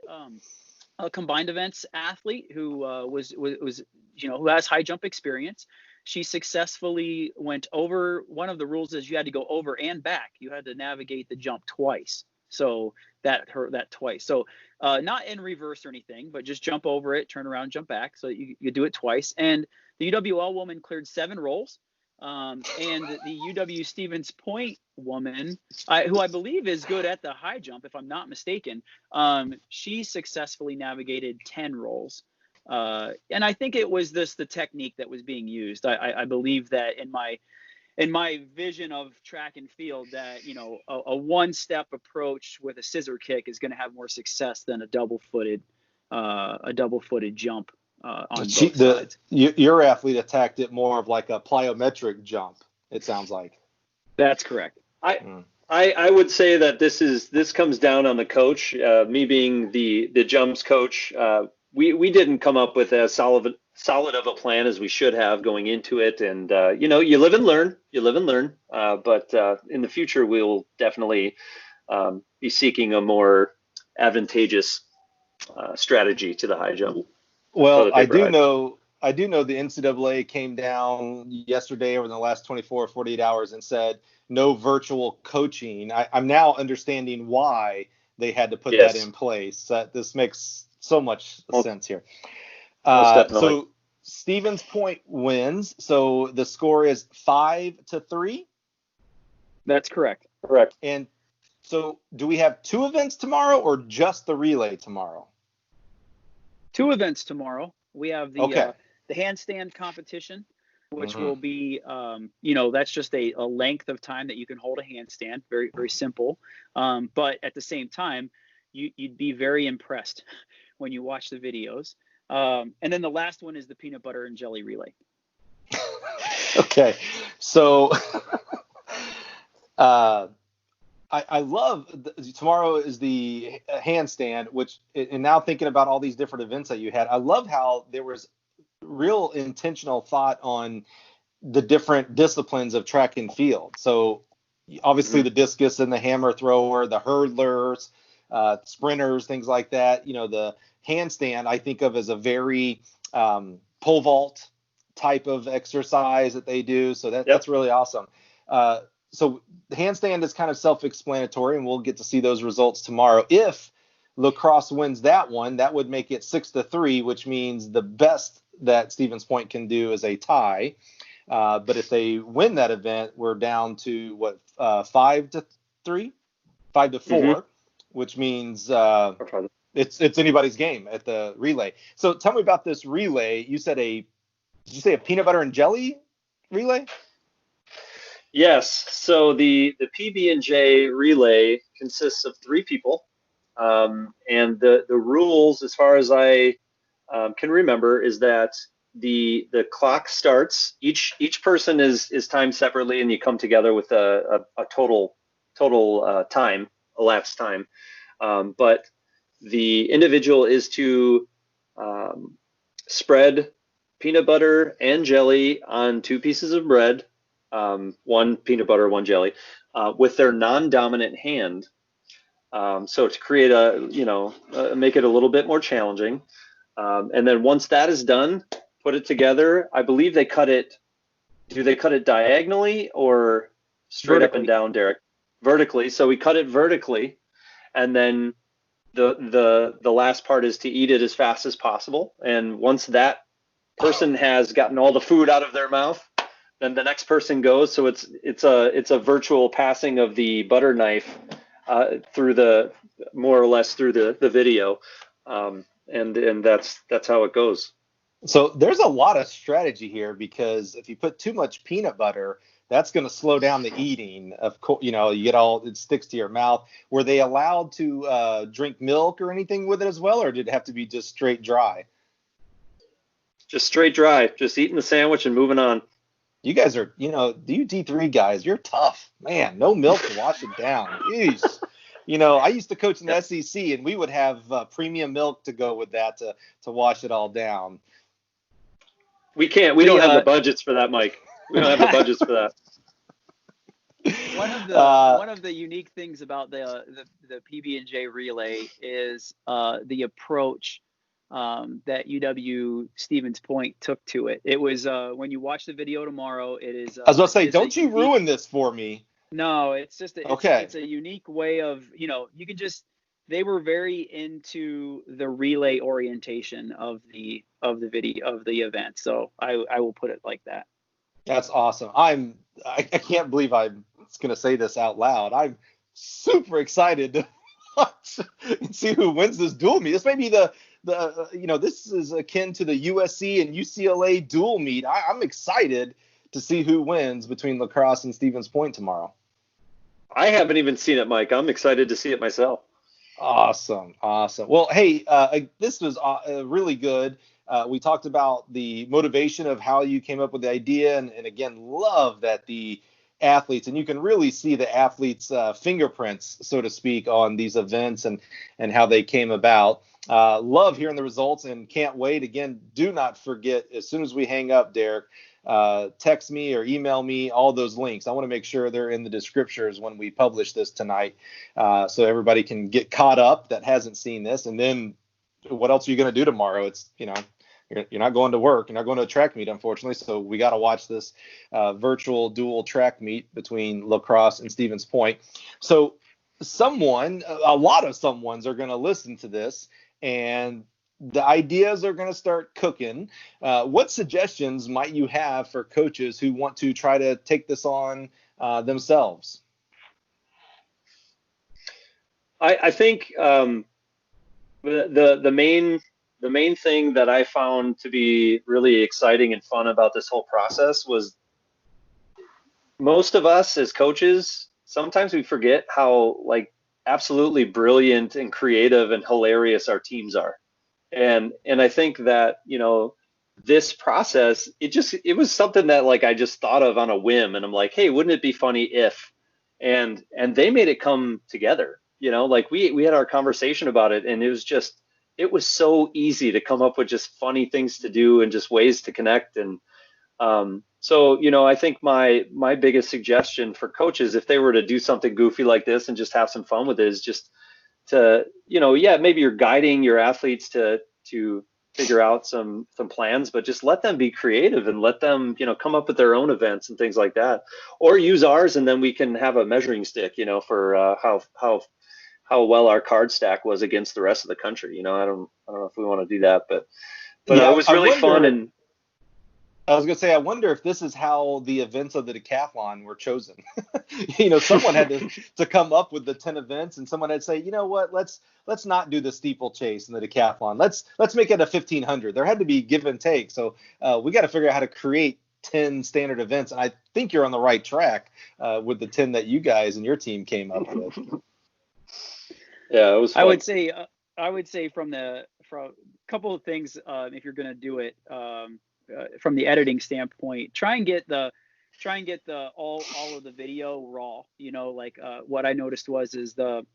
C: a combined events athlete who was who has high jump experience. She successfully went over. One of the rules is you had to go over and back. You had to navigate the jump twice. So that twice. So not in reverse or anything, but just jump over it, turn around, jump back. So you do it twice. And the UWL woman cleared 7 rolls. And the UW Stevens Point woman, who I believe is good at the high jump, if I'm not mistaken, she successfully navigated 10 rolls. And I think it was the technique that was being used. I believe that in my vision of track and field that, a one-step approach with a scissor kick is going to have more success than a double-footed jump on both sides.
A: Your athlete attacked it more of like a plyometric jump, it sounds like.
C: That's correct.
B: I would say that this comes down on the coach. Me being the jumps coach, we didn't come up with as solid of a plan as we should have going into it. And you live and learn. But in the future, we'll definitely be seeking a more advantageous strategy to the high jump.
A: Well, I do know the NCAA came down yesterday or in the last 24 or 48 hours and said no virtual coaching. I'm now understanding why they had to put that in place. This makes so much sense here. So Stevens Point wins. So the score is 5-3.
C: That's correct.
B: Correct.
A: And so do we have 2 events tomorrow or just the relay tomorrow?
C: 2 events tomorrow. We have the handstand competition, which will be, that's just a length of time that you can hold a handstand. Very, very simple. But at the same time, you'd be very impressed when you watch the videos. And then the last one is the peanut butter and jelly relay.
A: Okay. So I love tomorrow is the handstand, and now thinking about all these different events that you had, I love how there was real intentional thought on the different disciplines of track and field. So obviously the discus and the hammer thrower, the hurdlers, sprinters, things like that. The handstand I think of as a very pole vault type of exercise that they do. So that's really awesome. So the handstand is kind of self-explanatory, and we'll get to see those results tomorrow. If lacrosse wins that one, that would make it 6-3, which means the best that Stevens Point can do is a tie. But if they win that event, we're down to 5-3, 5-4, which means it's anybody's game at the relay. So tell me about this relay. Did you say a peanut butter and jelly relay?
B: Yes. So the PB&J relay consists of 3 people, and the rules, as far as I can remember, is that the clock starts. Each person is timed separately, and you come together with a total time, elapsed time. But the individual is to spread peanut butter and jelly on 2 pieces of bread. 1 peanut butter, 1 jelly, with their non-dominant hand. So to create make it a little bit more challenging. And then once that is done, put it together. I believe they cut it. Do they cut it diagonally or straight up and down, Derek? Vertically. So we cut it vertically, and then the last part is to eat it as fast as possible. And once that person has gotten all the food out of their mouth, then the next person goes. So it's a virtual passing of the butter knife through more or less through the video, and that's how it goes.
A: So there's a lot of strategy here, because if you put too much peanut butter, that's going to slow down the eating. Of course, you get it sticks to your mouth. Were they allowed to drink milk or anything with it as well, or did it have to be just straight dry?
B: Just straight dry, just eating the sandwich and moving on.
A: You guys are, you D3 guys, you're tough, man. No milk to wash it down. Jeez. I used to coach in the SEC, and we would have premium milk to go with that to wash it all down.
B: We can't. We don't have the budgets for that, Mike. We don't have the budgets for that.
C: One of the unique things about the PB&J relay is the approach that UW Stevens Point took to it. It was when you watch the video tomorrow, it is.
A: I was going to say, don't you ruin this for me.
C: No, it's just it's a unique way of, you can just, they were very into the relay orientation of the video of the event. So I will put it like that.
A: That's awesome. I can't believe I'm going to say this out loud. I'm super excited to watch and see who wins this dual meet. This may be this is akin to the USC and UCLA dual meet. I'm excited to see who wins between La Crosse and Stevens Point tomorrow.
B: I haven't even seen it, Mike. I'm excited to see it myself.
A: Awesome. Well, hey, this was really good. We talked about the motivation of how you came up with the idea, and again, love that the athletes, and you can really see the athletes' fingerprints, so to speak, on these events and how they came about. Love hearing the results and can't wait. Again, do not forget, as soon as we hang up, Derek, text me or email me all those links. I want to make sure they're in the descriptors when we publish this tonight, so everybody can get caught up that hasn't seen this. And then what else are you going to do tomorrow? It's, you're not going to work. You're not going to a track meet, unfortunately. So we got to watch this virtual dual track meet between La Crosse and Stevens Point. So a lot of someones are going to listen to this, and the ideas are going to start cooking. What suggestions might you have for coaches who want to try to take this on themselves?
B: I think the main thing that I found to be really exciting and fun about this whole process was most of us as coaches, sometimes we forget how absolutely brilliant and creative and hilarious our teams are. And I think that, this process, it was something that I just thought of on a whim, and I'm like, hey, wouldn't it be funny if, and they made it come together, we had our conversation about it, and it was so easy to come up with just funny things to do and just ways to connect. And so, I think my biggest suggestion for coaches, if they were to do something goofy like this and just have some fun with it, is just to, maybe you're guiding your athletes to figure out some plans, but just let them be creative and let them, come up with their own events and things like that, or use ours. And then we can have a measuring stick, for how well our card stack was against the rest of the country. I don't know if we want to do that, but
A: yeah,
B: it was really fun. And
A: I was going to say, I wonder if this is how the events of the decathlon were chosen. Someone had to come up with the 10 events, and someone had to say, you know what, let's not do the steeplechase in the decathlon. Let's make it a 1500. There had to be give and take. So we got to figure out how to create 10 standard events. And I think you're on the right track with the 10 that you guys and your team came up with.
B: Yeah, it was fun.
C: I would say from a couple of things, if you're going to do it, from the editing standpoint, try and get all of the video raw. What I noticed is the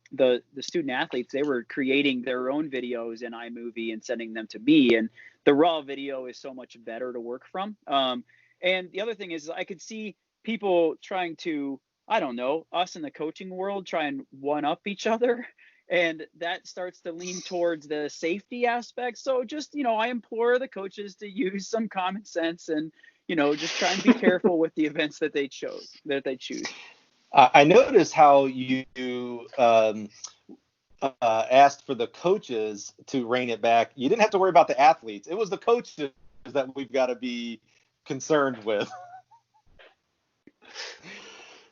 C: student athletes, they were creating their own videos in iMovie and sending them to me, and the raw video is so much better to work from. And the other thing is, I could see people trying to, I don't know, us in the coaching world try and one up each other. And that starts to lean towards the safety aspect. So just, I implore the coaches to use some common sense and, just try and be careful with the events that they choose.
A: I noticed how you asked for the coaches to rein it back. You didn't have to worry about the athletes. It was the coaches that we've got to be concerned with.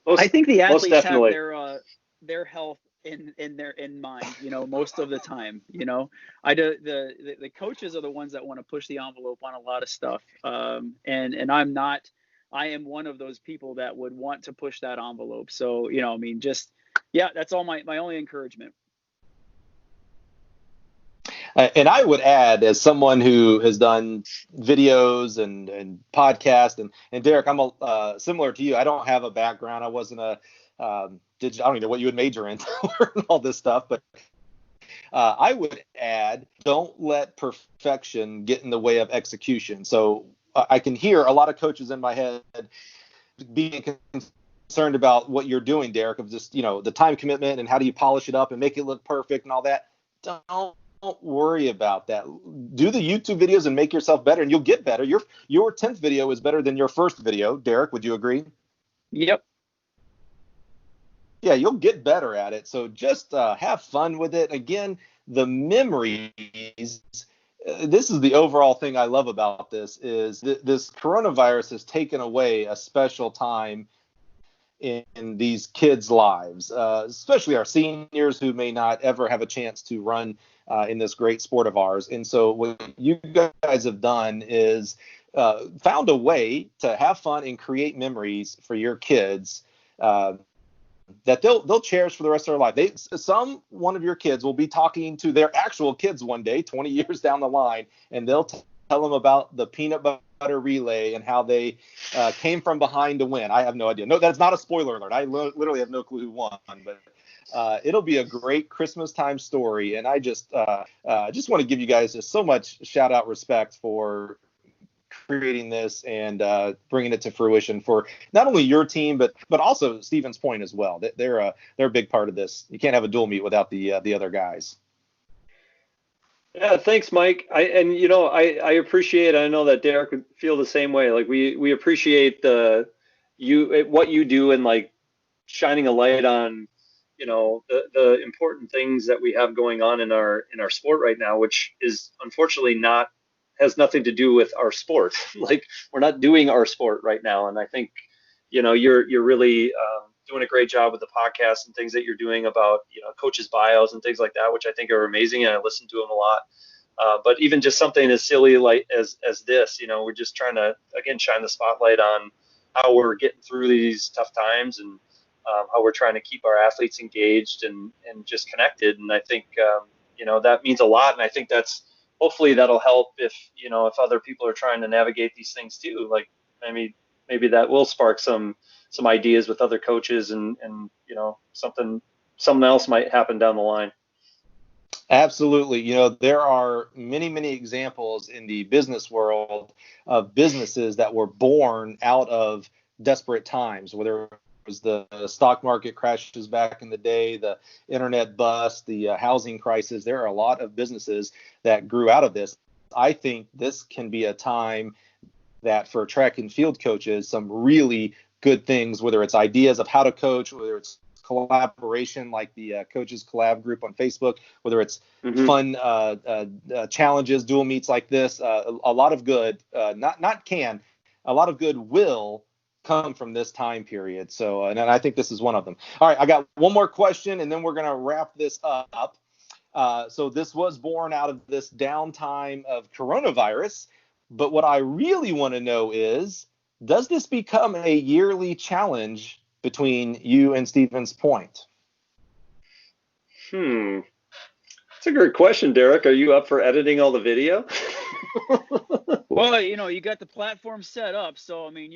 C: I think the athletes have their health in mind, most of the time. The coaches are the ones that want to push the envelope on a lot of stuff, and I am one of those people that would want to push that envelope. So that's all my only encouragement.
A: And I would add, as someone who has done videos and podcasts, and Derek, I'm similar to you. I don't have a background. I wasn't a digital. I don't even know what you would major in to learn all this stuff. But I would add, don't let perfection get in the way of execution. So I can hear a lot of coaches in my head being concerned about what you're doing, Derek, of just, the time commitment and how do you polish it up and make it look perfect and all that. Don't worry about that. Do the YouTube videos and make yourself better, and you'll get better. Your 10th video is better than your first video. Derek, would you agree?
C: Yep.
A: Yeah, you'll get better at it. So just have fun with it. Again, the memories. This is the overall thing I love about this is this coronavirus has taken away a special time in these kids' lives, especially our seniors who may not ever have a chance to run in this great sport of ours. And so what you guys have done is found a way to have fun and create memories for your kids that they'll cherish for the rest of their life. One of your kids will be talking to their actual kids one day, 20 years down the line, and they'll tell them about the peanut butter relay and how they came from behind to win. I have no idea. No, that's not a spoiler alert. I literally have no clue who won, but it'll be a great Christmas time story. And I just want to give you guys just so much shout out respect for creating this and bringing it to fruition for not only your team, but also Stevens Point as well. They're a big part of this. You can't have a dual meet without the other guys.
B: Yeah, thanks, Mike. I appreciate. I know that Derek would feel the same way. Like we appreciate what you do and like shining a light on the important things that we have going on in our sport right now, which is unfortunately has nothing to do with our sport. Like we're not doing our sport right now, and I think you're really doing a great job with the podcast and things that you're doing about coaches' bios and things like that, which I think are amazing, and I listen to them a lot. But even just something as silly like as this, we're just trying to again shine the spotlight on how we're getting through these tough times and how we're trying to keep our athletes engaged and just connected. And I think that means a lot, and I think hopefully that'll help if other people are trying to navigate these things too. Like maybe that will spark some ideas with other coaches and something else might happen down the line.
A: Absolutely. There are many, many examples in the business world of businesses that were born out of desperate times, whether it was the stock market crashes back in the day, the internet bust, the housing crisis. There are a lot of businesses that grew out of this. I think this can be a time that for track and field coaches, some really good things, whether it's ideas of how to coach, whether it's collaboration like the coaches collab group on Facebook, whether it's fun challenges, dual meets like this, a lot of good, a lot of good will come from this time period. So, and I think this is one of them. All right, I got one more question, and then we're going to wrap this up. So this was born out of this downtime of coronavirus. But what I really want to know is, does this become a yearly challenge between you and Stevens Point?
B: That's a great question, Derek. Are you up for editing all the video?
C: Well, you got the platform set up, so I mean,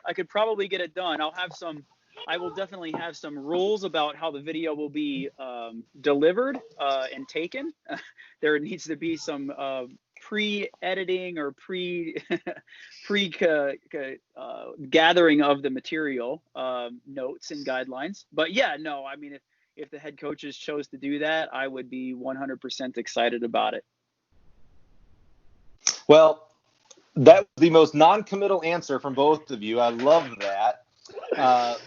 C: I could probably get it done. I will definitely have some rules about how the video will be delivered and taken. There needs to be some pre-editing or gathering of the material, notes and guidelines. But yeah, no, I mean, if the head coaches chose to do that, I would be 100% excited about it.
A: Well, that was the most non-committal answer from both of you. I love that.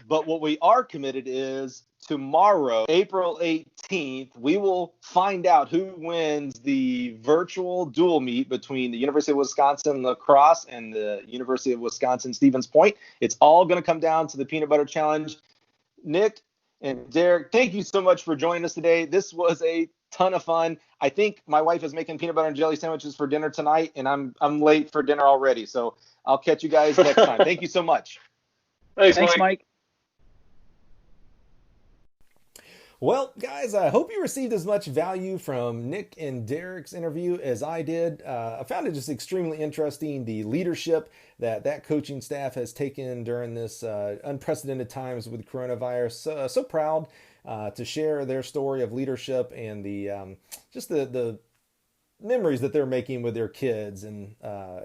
A: But what we are committed is tomorrow, April 18th, we will find out who wins the virtual dual meet between the University of Wisconsin lacrosse and the University of Wisconsin Stevens Point. It's all going to come down to the peanut butter challenge. Nick and Derek, thank you so much for joining us today. This was a ton of fun. I think my wife is making peanut butter and jelly sandwiches for dinner tonight, and I'm late for dinner already. So I'll catch you guys next time. Thank you so much.
C: Thanks, Mike.
A: Well, guys, I hope you received as much value from Nick and Derek's interview as I did. I found it just extremely interesting, the leadership that coaching staff has taken during this unprecedented times with coronavirus. So proud to share their story of leadership and the just the memories that they're making with their kids and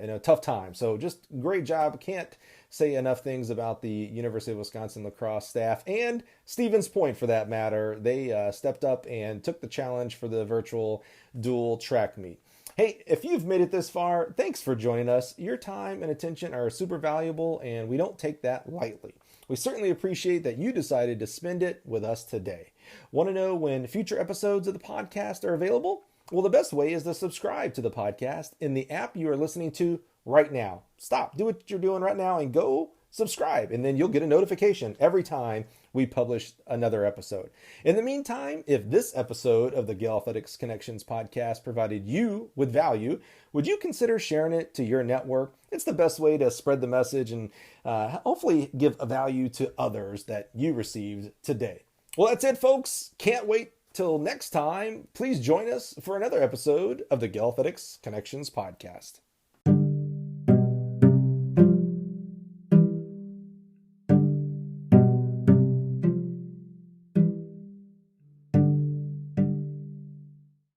A: in a tough time. So just great job. Can't say enough things about the University of Wisconsin lacrosse staff and Stevens Point for that matter. They stepped up and took the challenge for the virtual dual track meet. Hey, if you've made it this far, thanks for joining us. Your time and attention are super valuable, and we don't take that lightly. We certainly appreciate that you decided to spend it with us today. Want to know when future episodes of the podcast are available? Well, the best way is to subscribe to the podcast in the app you are listening to right now. Stop, do what you're doing right now and go subscribe, and then you'll get a notification every time we publish another episode. In the meantime, if this episode of the Gale Athletics Connections podcast provided you with value, would you consider sharing it to your network? It's the best way to spread the message and hopefully give a value to others that you received today. Well, that's it, folks. Can't wait till next time. Please join us for another episode of the Gale Athletics Connections podcast.